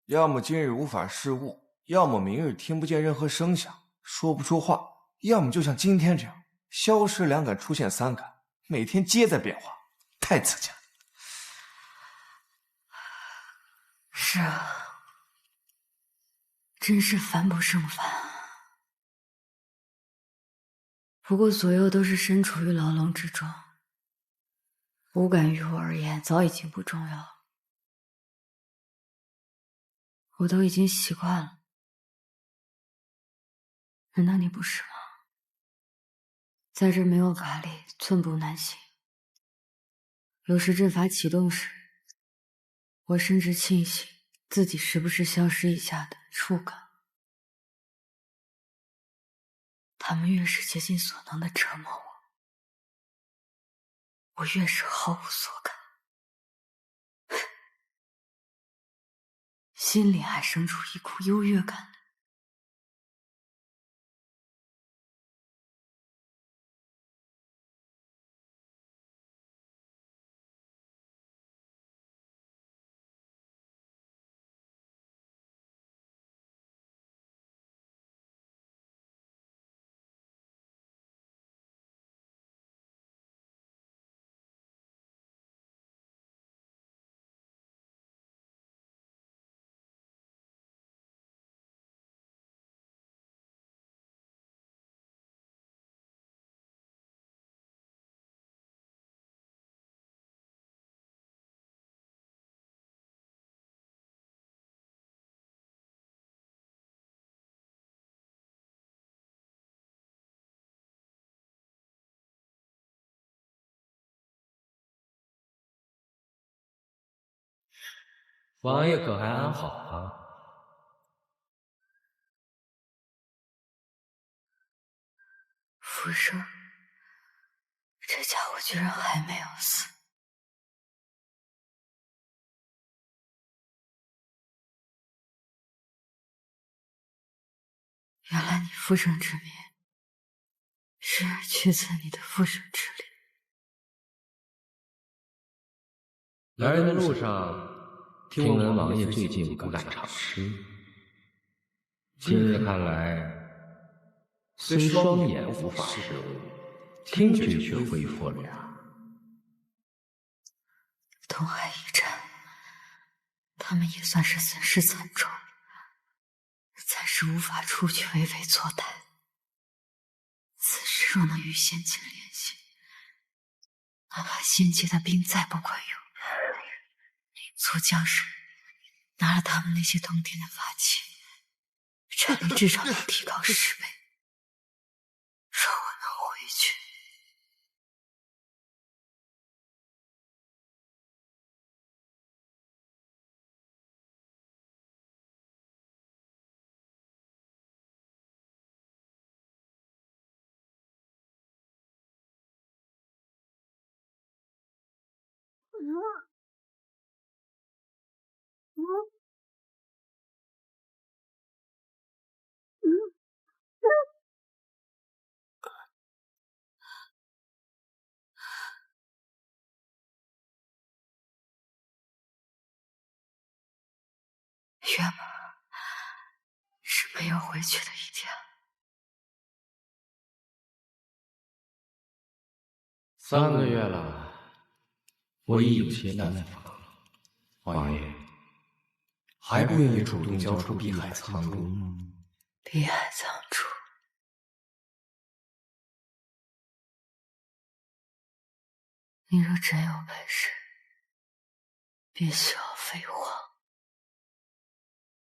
要么今日无法视物，要么明日听不见任何声响，说不出话，要么就像今天这样，消失2感，出现3感，每天皆在变化，太刺激了。是啊，真是烦不胜烦。不过左右都是身处于牢笼之中，五感于我而言早已经不重要了，我都已经习惯了。难道你不是吗？在这没有法力，寸步难行。有时阵法启动时，我甚至庆幸自己时不时消失一下的触感。他们越是竭尽所能的折磨我，我越是毫无所感，心里还生出一股优越感来。王爷可还安好啊？福生，这家伙居然还没有死。原来你复生之命是取自你的复生之力。来人的路上，听闻王爷最近不敢尝诗，今日看来，虽双眼无法视物，听觉却恢复了呀。东海一战，他们也算是损失惨重，暂时无法出去为非作歹。此时若能与仙界联系，哪怕仙界的兵再不管用，领族将士拿了他们那些通天的法器，战力至少能提高10倍。若我能回去，月满是没有回去的一天。3个月了，我已有些难防了。王爷，还不愿意主动交出碧海苍珠吗？碧海苍珠，你若真有本事，别需要废话。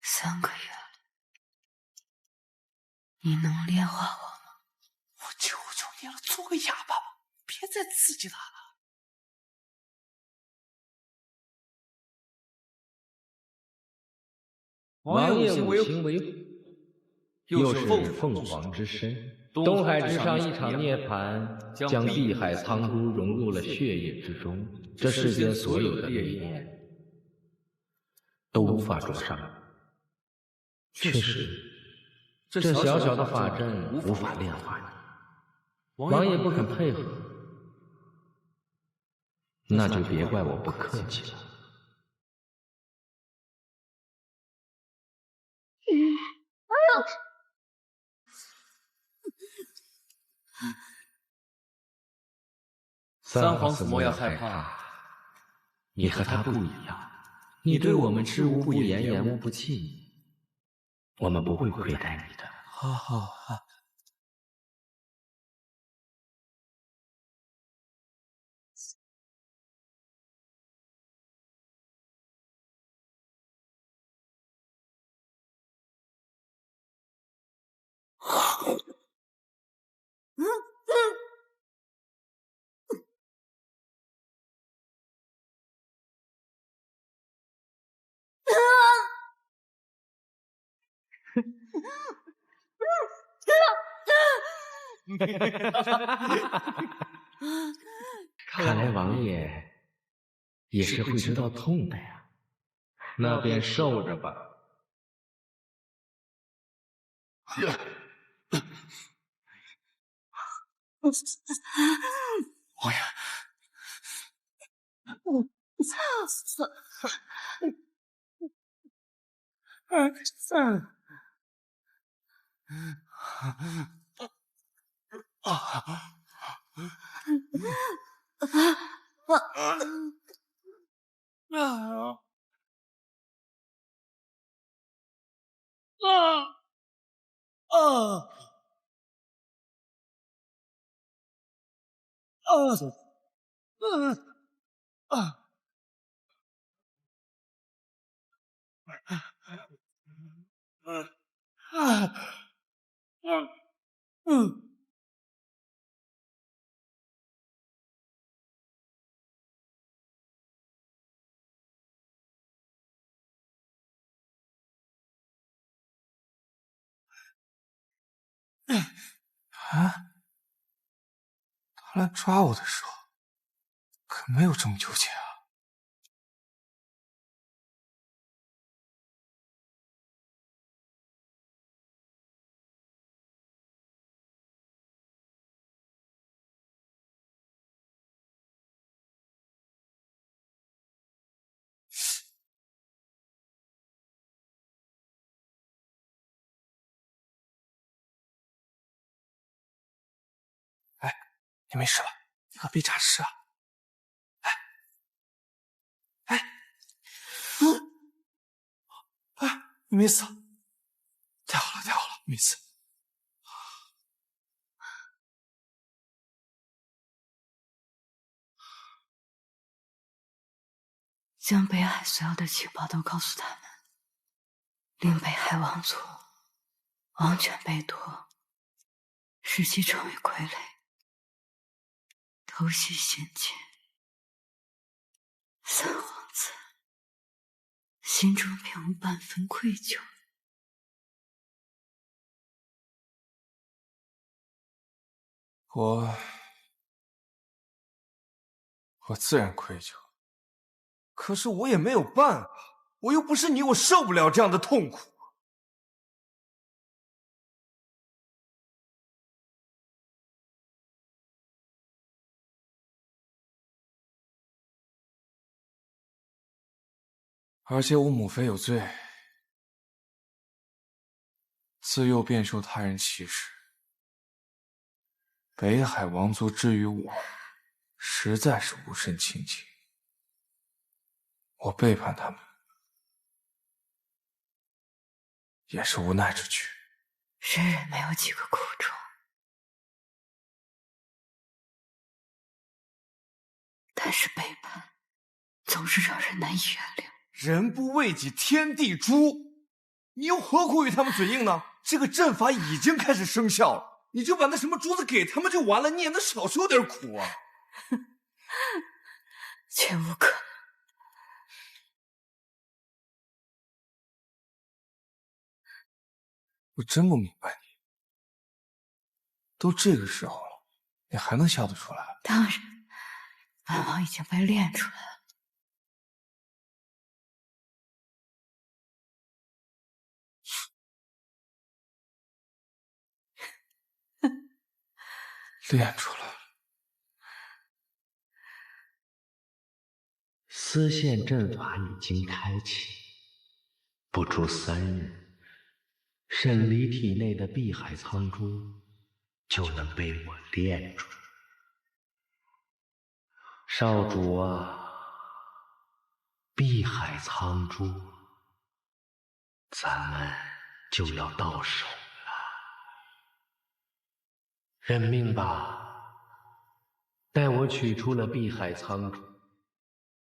3个月了，你能炼化我吗？我求求你了，做个哑巴吧，别再刺激他了。王爷无情为虎，又是凤凰之身，东海之上一场涅槃，将碧海苍珠融入了血液之中，这世间所有的烈焰都无法灼伤。确实，这小小的法阵无法炼化你，王爷不肯配合，那就别怪我不客气了。三皇子莫要害怕，你和他不一样，你对我们知无不言，言无不尽，我们不会亏待你的。好好好。看来王爷也是会知道痛的呀，那便受着吧。王爷，啊！他来抓我的时候，可没有这么纠结啊。哎，你没事吧？喝杯茶吃啊。你没死，太好了，太好了，没死。将北海所有的情报都告诉他们，令北海王族王权被夺，使其成为傀儡，偷袭仙界。三皇子心中便无半分愧疚。我自然愧疚，可是我也没有办法，我又不是你，我受不了这样的痛苦。而且我母妃有罪，自幼便受他人歧视。北海王族之于我，实在是无甚亲近。我背叛他们，也是无奈之举。世人没有几个苦衷，但是背叛总是让人难以原谅。人不为己，天地诛。你又何苦与他们嘴硬呢？这个阵法已经开始生效了，你就把那什么珠子给他们就完了，你也能少受点苦啊。绝无可能。我真不明白你，都这个时候了，你还能笑得出来？当然，本王已经被练出来了。练出来了。丝线阵法已经开启，不出3日，沈离体内的碧海苍珠就能被我炼出。少主啊，碧海苍珠，咱们就要到手了。认命吧，待我取出了碧海苍珠，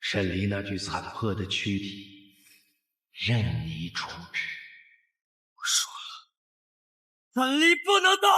沈离那具残破的躯体，任你处置。我说了，沈离不能动。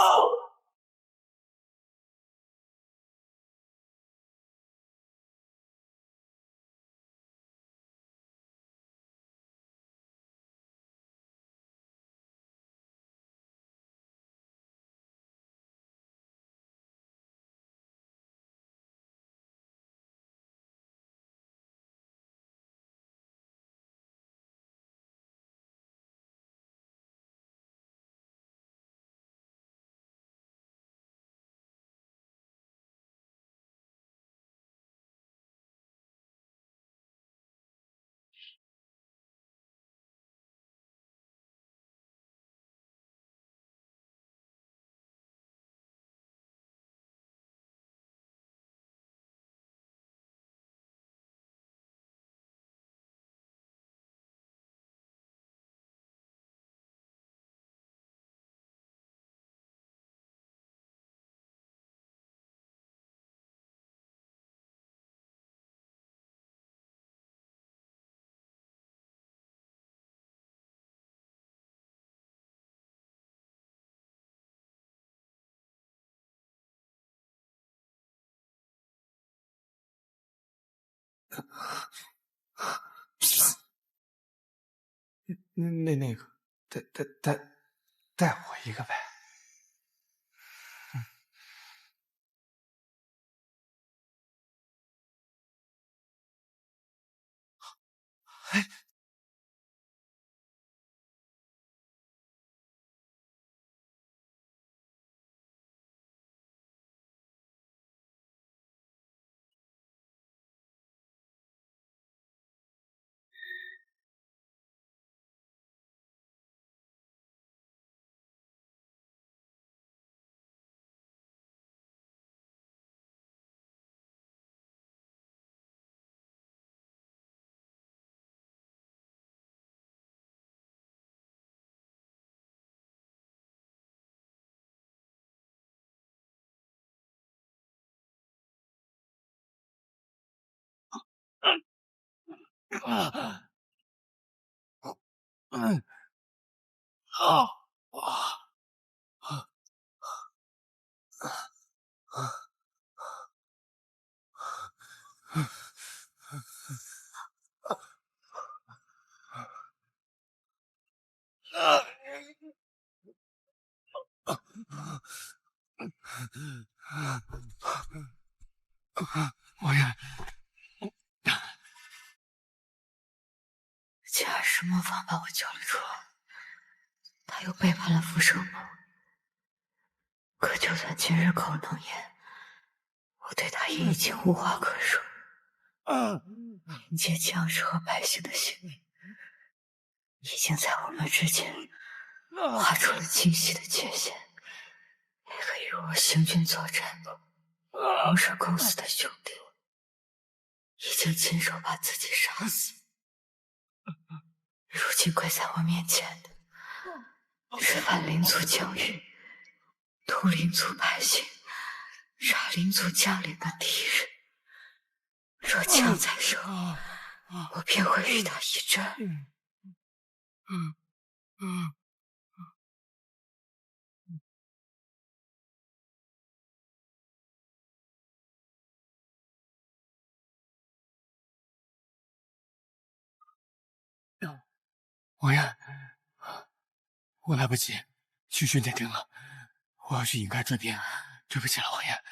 那个，带我一个呗。哎，王爷，既然是魔方把我救了出来，他又背叛了浮生盟。可就算今日口能言，我对他也已经无话可说。灵界将士和百姓的性命，已经在我们之间划出了清晰的界限。那个与我行军作战、谋杀公司的兄弟，已经亲手把自己杀死。如今跪在我面前的，是反灵族疆域、屠灵族百姓、杀灵族将领的敌人。若枪在手，我便会与他一战。王爷，我来不及去训练厅了，我要去引开追兵，对不起了，王爷。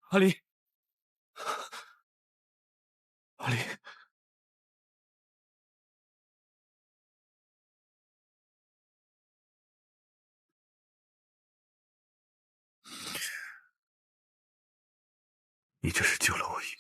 阿离，阿离，你这是救了我一命。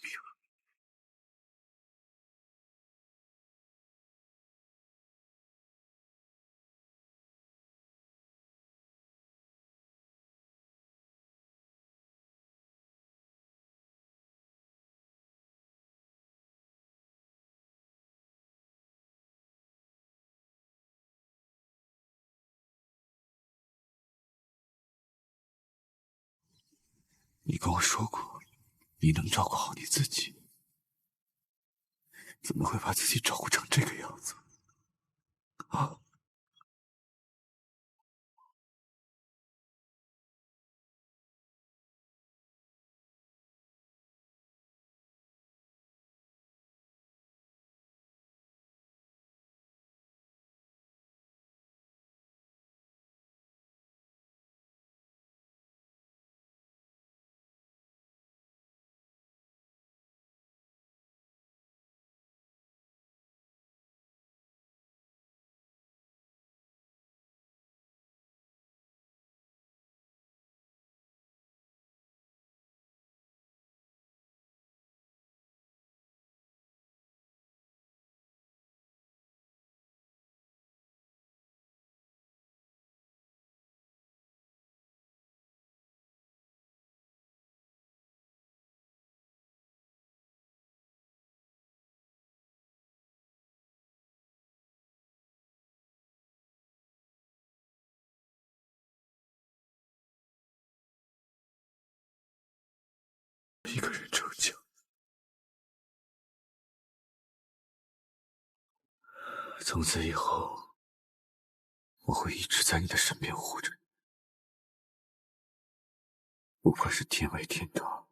你跟我说过，你能照顾好你自己，怎么会把自己照顾成这个样子？啊！一个人逞强，从此以后，我会一直在你的身边护着你，不管是天外天塌，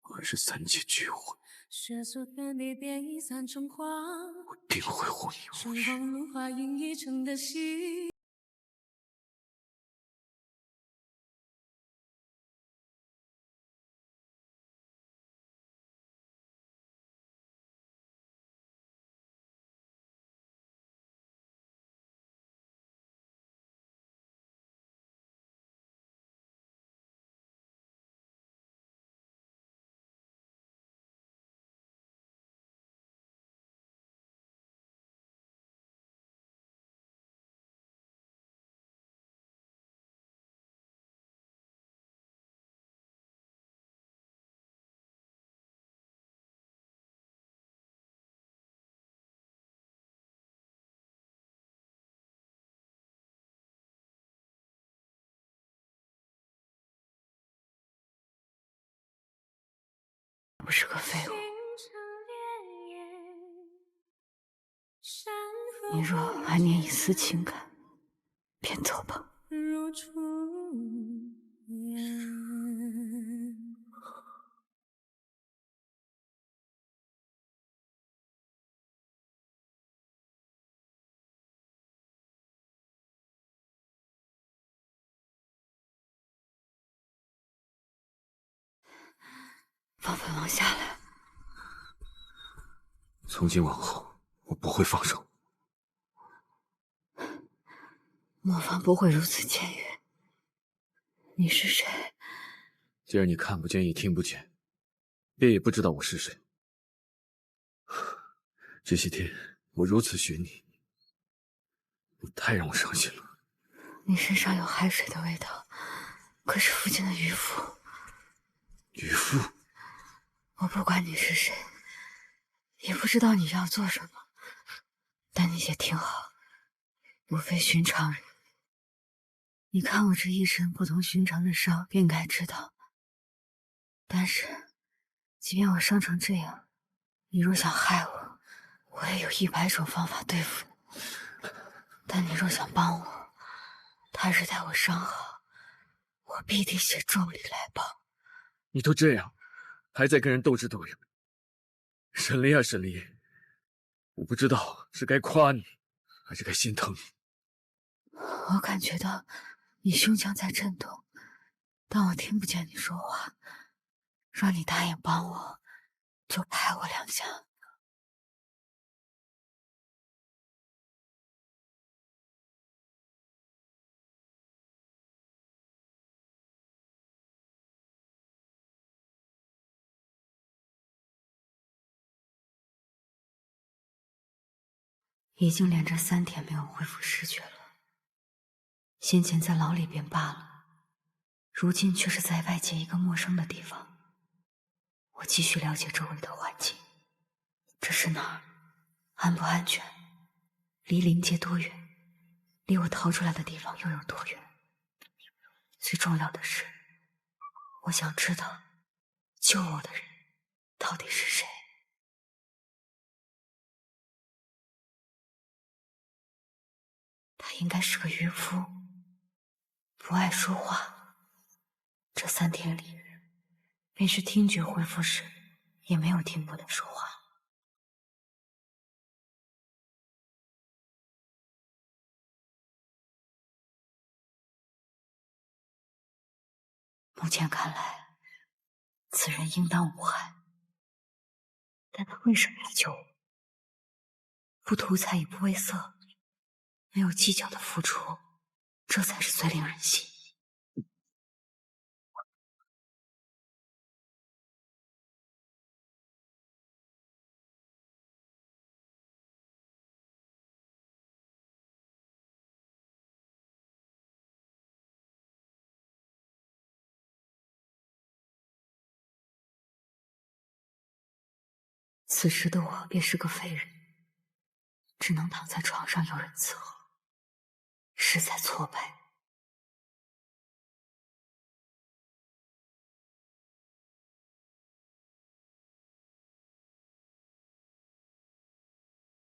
还是三界聚会，我定会护你无虞。不是个废物。你若还念一丝情感，便走吧。放本王下来。从今往后，我不会放手。莫凡不会如此僭越。你是谁？既然你看不见也听不见，便也不知道我是谁。这些天我如此寻你，你太让我伤心了。你身上有海水的味道，可是附近的渔夫。渔夫？我不管你是谁，也不知道你要做什么，但你也听好，我非寻常人。你看我这一身不同寻常的伤，便该知道。但是，即便我伤成这样，你若想害我，我也有100种方法对付你。但你若想帮我，踏实待我伤好，我必定写咒语来帮。你都这样，还在跟人斗智斗勇。沈离啊，沈离，我不知道是该夸你，还是该心疼你。我感觉到你胸腔在震动，但我听不见你说话。若你答应帮我，就拍我2下。已经连着3天没有恢复视觉了。先前在牢里便罢了，如今却是在外界一个陌生的地方。我继续了解周围的环境，这是哪儿？安不安全？离灵界多远？离我逃出来的地方又有多远？最重要的是，我想知道救我的人到底是谁。他应该是个渔夫，不爱说话。这3天里，便是听觉恢复时，也没有听过他说话。目前看来，此人应当无害。但他为什么要救我？不图财也不为色，没有计较的付出，这才是最令人心。此时的我便是个废人，只能躺在床上有人伺候，实在挫败。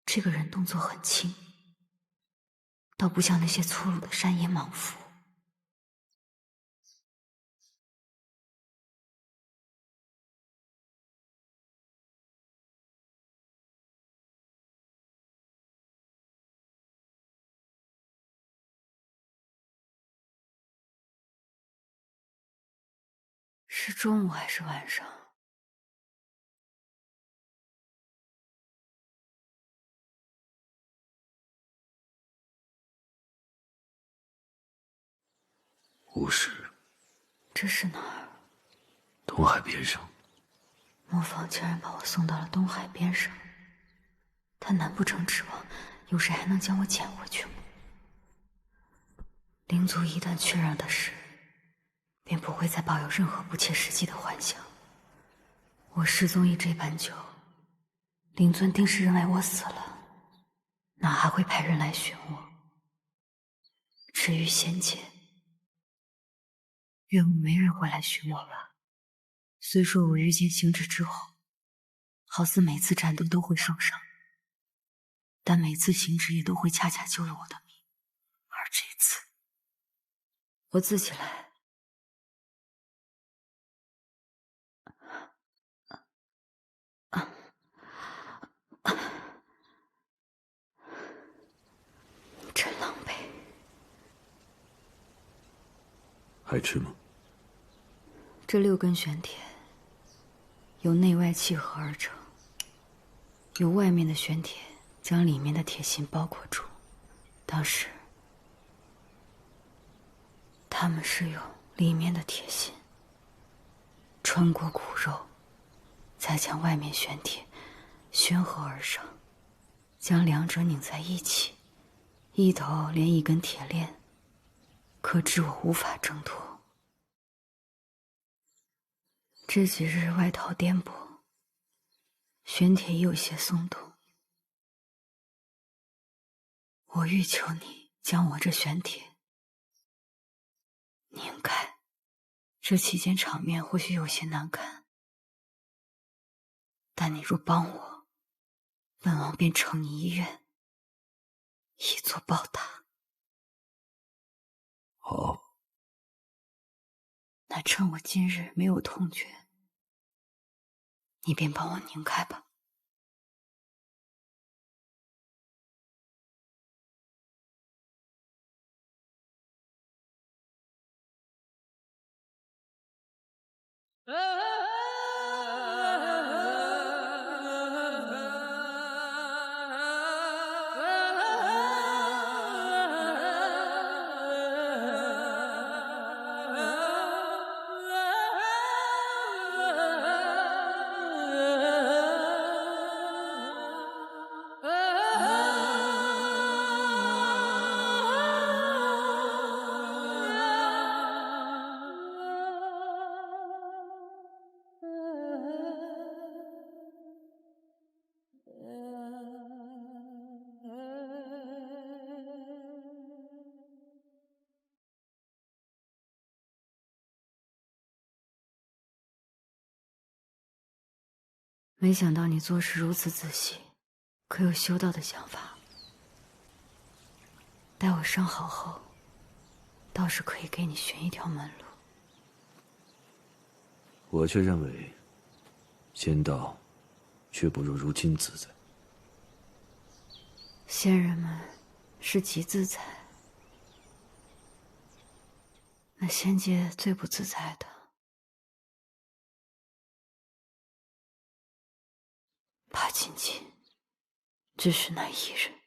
这个人动作很轻，倒不像那些粗鲁的山野莽夫。是中午还是晚上？5时。这是哪儿？东海边上。磨坊竟然把我送到了东海边上，他难不成指望有谁还能将我捡回去吗？灵族一旦确认的事，便不会再抱有任何不切实际的幻想。我失踪已这般久，灵尊定是认为我死了，哪还会派人来寻我？至于仙界，愿我没人会来寻我吧。虽说我御剑行止之后，好似每次战斗都会受伤，但每次行止也都会恰恰救了我的命。而这次，我自己来。真狼狈。还吃吗？这6根玄铁由内外契合而成，由外面的玄铁将里面的铁心包裹住。当时，他们是用里面的铁心穿过骨肉，再将外面玄铁宣合而上，将2者拧在一起，一头连一根铁链，可知我无法挣脱。这几日外逃颠簸，玄铁已有些松动。我欲求你将我这玄铁拧开，这期间场面或许有些难看，但你若帮我，本王便承你一愿，以作报答。好，那趁我今日没有痛觉，你便帮我拧开吧。没想到你做事如此仔细，可有修道的想法。待我伤好后，倒是可以给你寻一条门路。我却认为，仙道却不如如今自在。仙人们是极自在，那仙界最不自在的，怕仅仅只是那一人。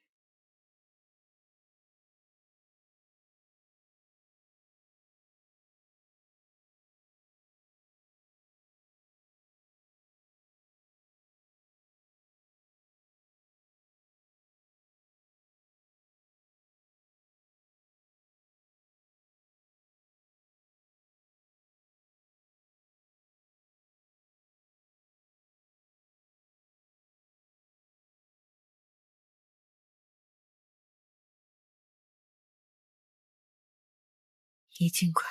你尽快，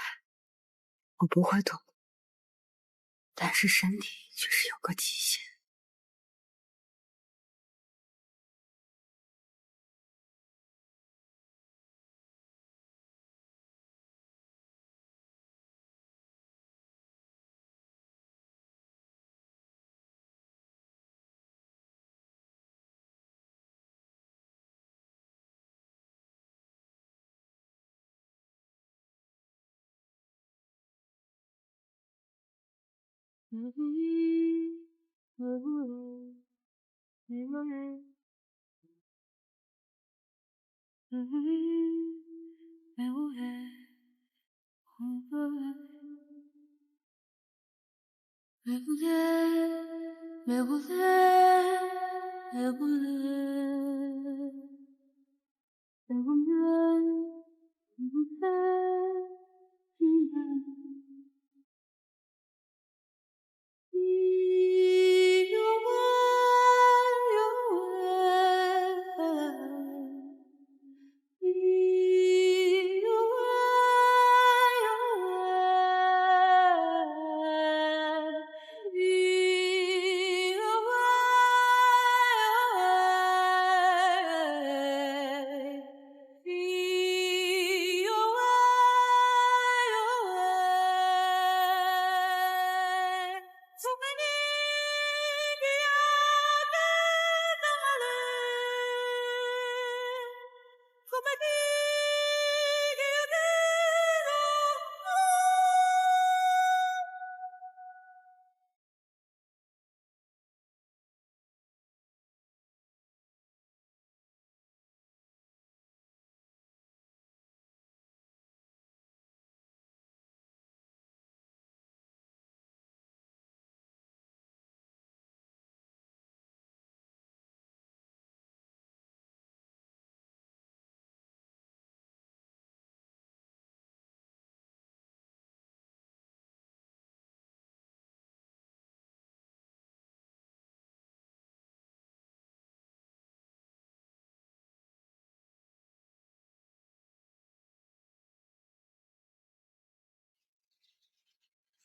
我不会懂，但是身体却是有个极限。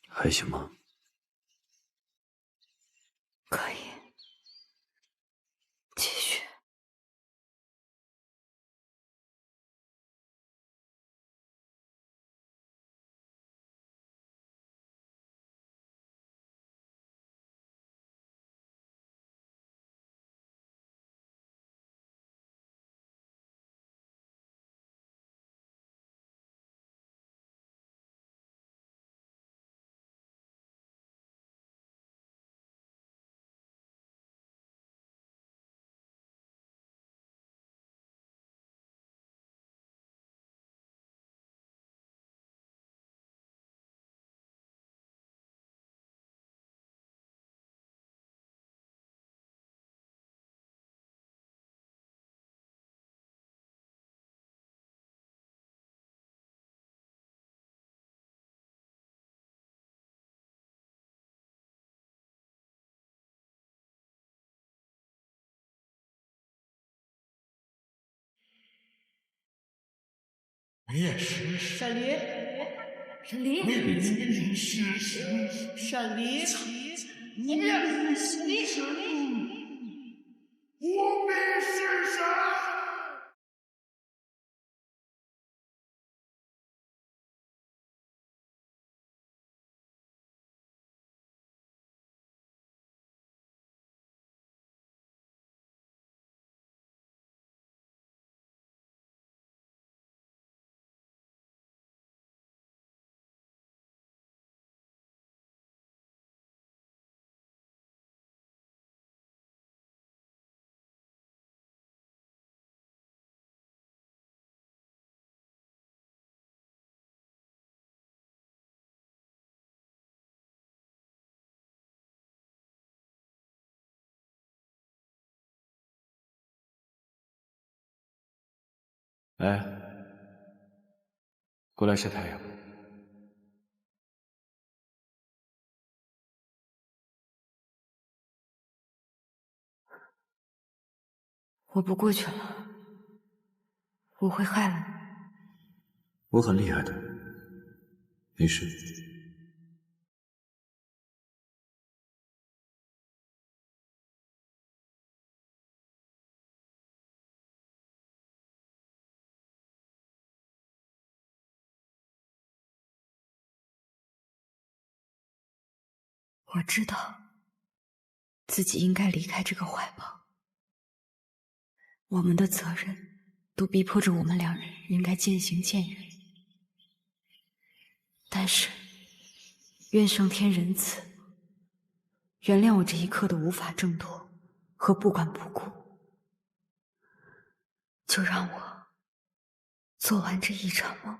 还行吗？可以，继续。也是闪灵，闪灵，你也是闪灵，你也是神，我必是神。哎，过来晒太阳。我不过去了，我会害了你。我很厉害的，没事。我知道自己应该离开这个怀抱，我们的责任都逼迫着我们两人应该渐行渐远。但是，愿上天仁慈，原谅我这一刻的无法挣脱和不管不顾。就让我做完这一场梦。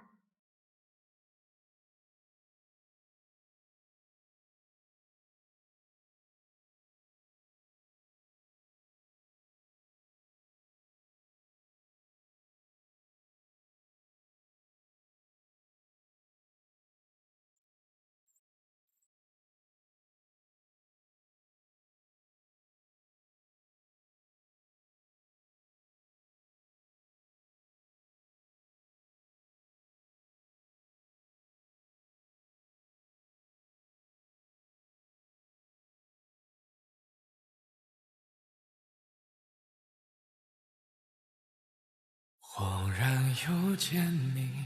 恍然又见你，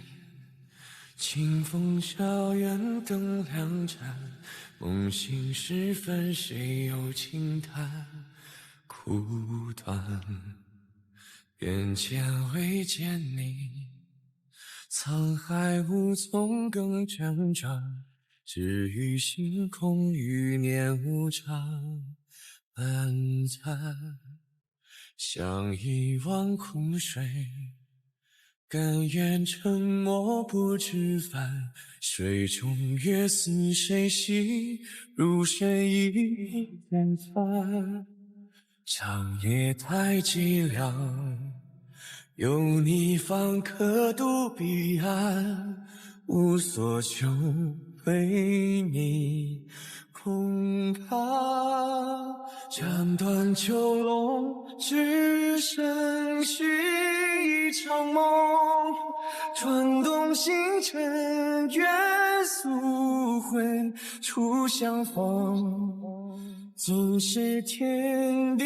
清风校园灯亮盏，梦醒时分谁又轻叹苦短。眼前未见你，沧海无从更辗转，只余星空余念无常暗淡。想一汪苦水，甘愿沉默不知返，水中月似谁系，入水一点帆。长夜太寂寥，有你方可渡彼岸，无所求为你恐怕斩断囚笼，只剩续一场梦，转动星辰，愿诉会初相逢。今是天地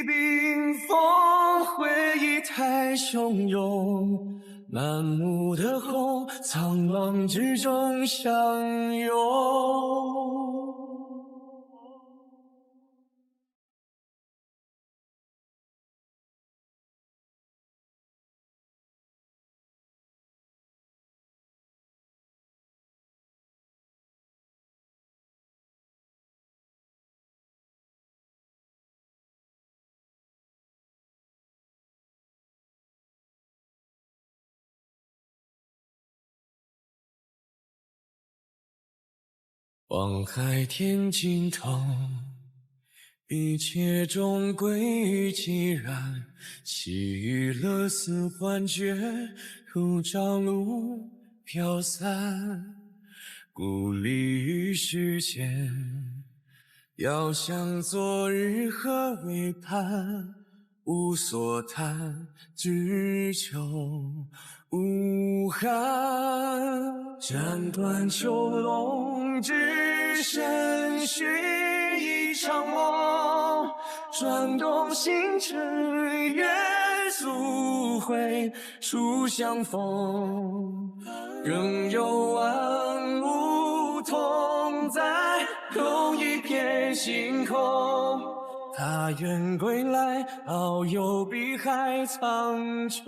冰封，回忆太汹涌，满目的红，苍茫之中相拥。望海天尽头，一切终归于寂然。细雨勒丝幻觉，如朝露飘散。孤立于世间，遥想昨日何为盼。无所谈，只求无憾。斩断囚笼，只身续一场梦。转动星辰，愿速会初相逢。仍有万物同在，同一片星空。他愿归来，遨游碧海苍穹。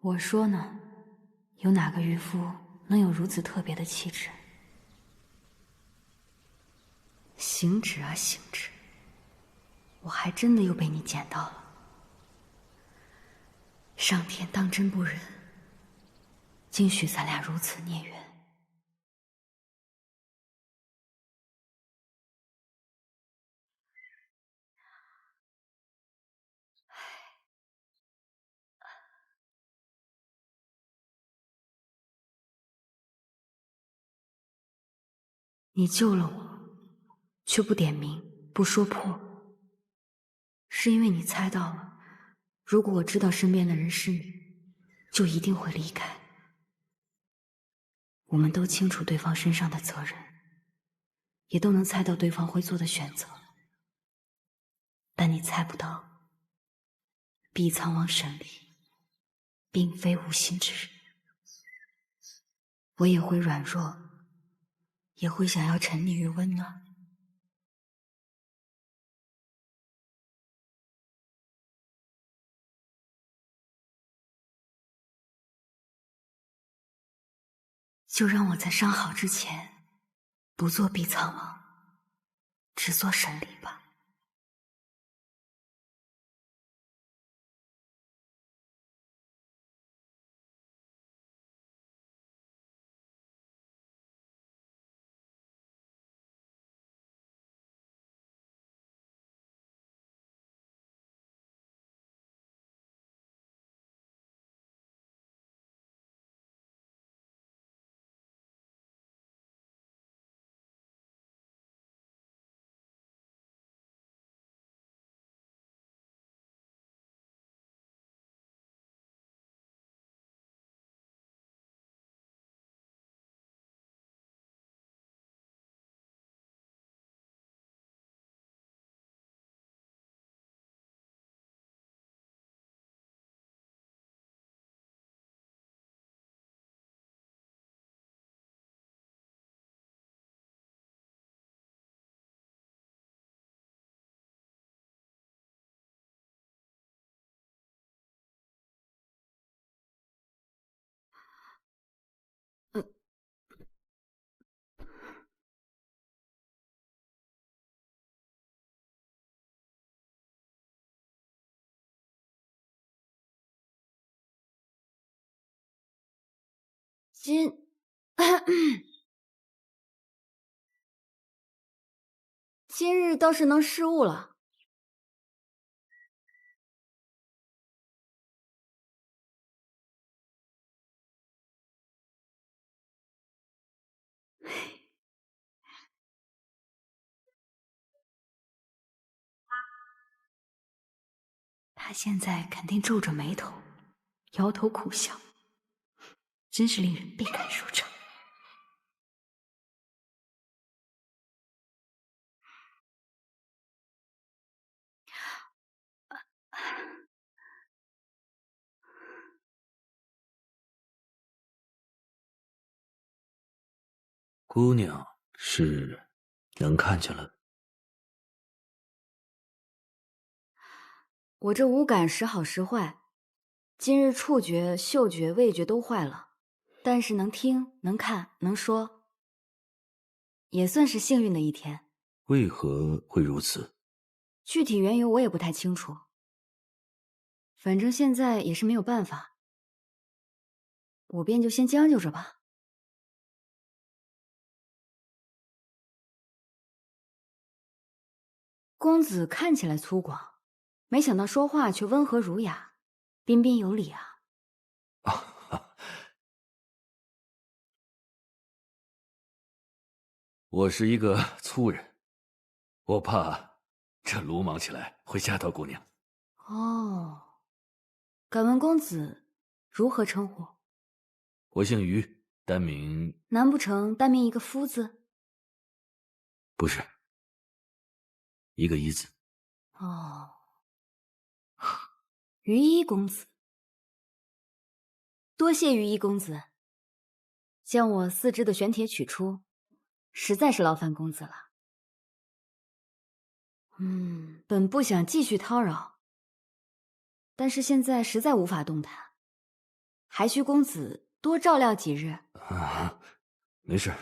我说呢，有哪个渔夫能有如此特别的气质？行止啊行止，我还真的又被你捡到了。上天当真不仁，竟许咱俩如此孽缘。你救了我，却不点名，不说破，是因为你猜到了，如果我知道身边的人是你，就一定会离开。我们都清楚对方身上的责任，也都能猜到对方会做的选择，但你猜不到，碧苍王沈离并非无心之人。我也会软弱，也会想要沉溺于温暖。就让我在伤好之前，不做碧苍王，只做沈离吧。今日倒是能失误了。他现在肯定皱着眉头，摇头苦笑，真是令人倍感舒畅。姑娘是能看见了。我这五感时好时坏，今日触觉、嗅觉、味觉都坏了，但是能听、能看、能说，也算是幸运的一天。为何会如此？具体缘由我也不太清楚，反正现在也是没有办法，我便就先将就着吧。公子看起来粗犷，没想到说话却温和儒雅，彬彬有礼啊！我是一个粗人，我怕这鲁莽起来会吓到姑娘。哦，敢问公子如何称呼？我姓于，单名……难不成单名一个夫字？不是，一个一字。哦，于一公子，多谢于一公子，将我4肢的玄铁取出，实在是劳烦公子了。本不想继续叨扰，但是现在实在无法动弹，还需公子多照料几日。没事，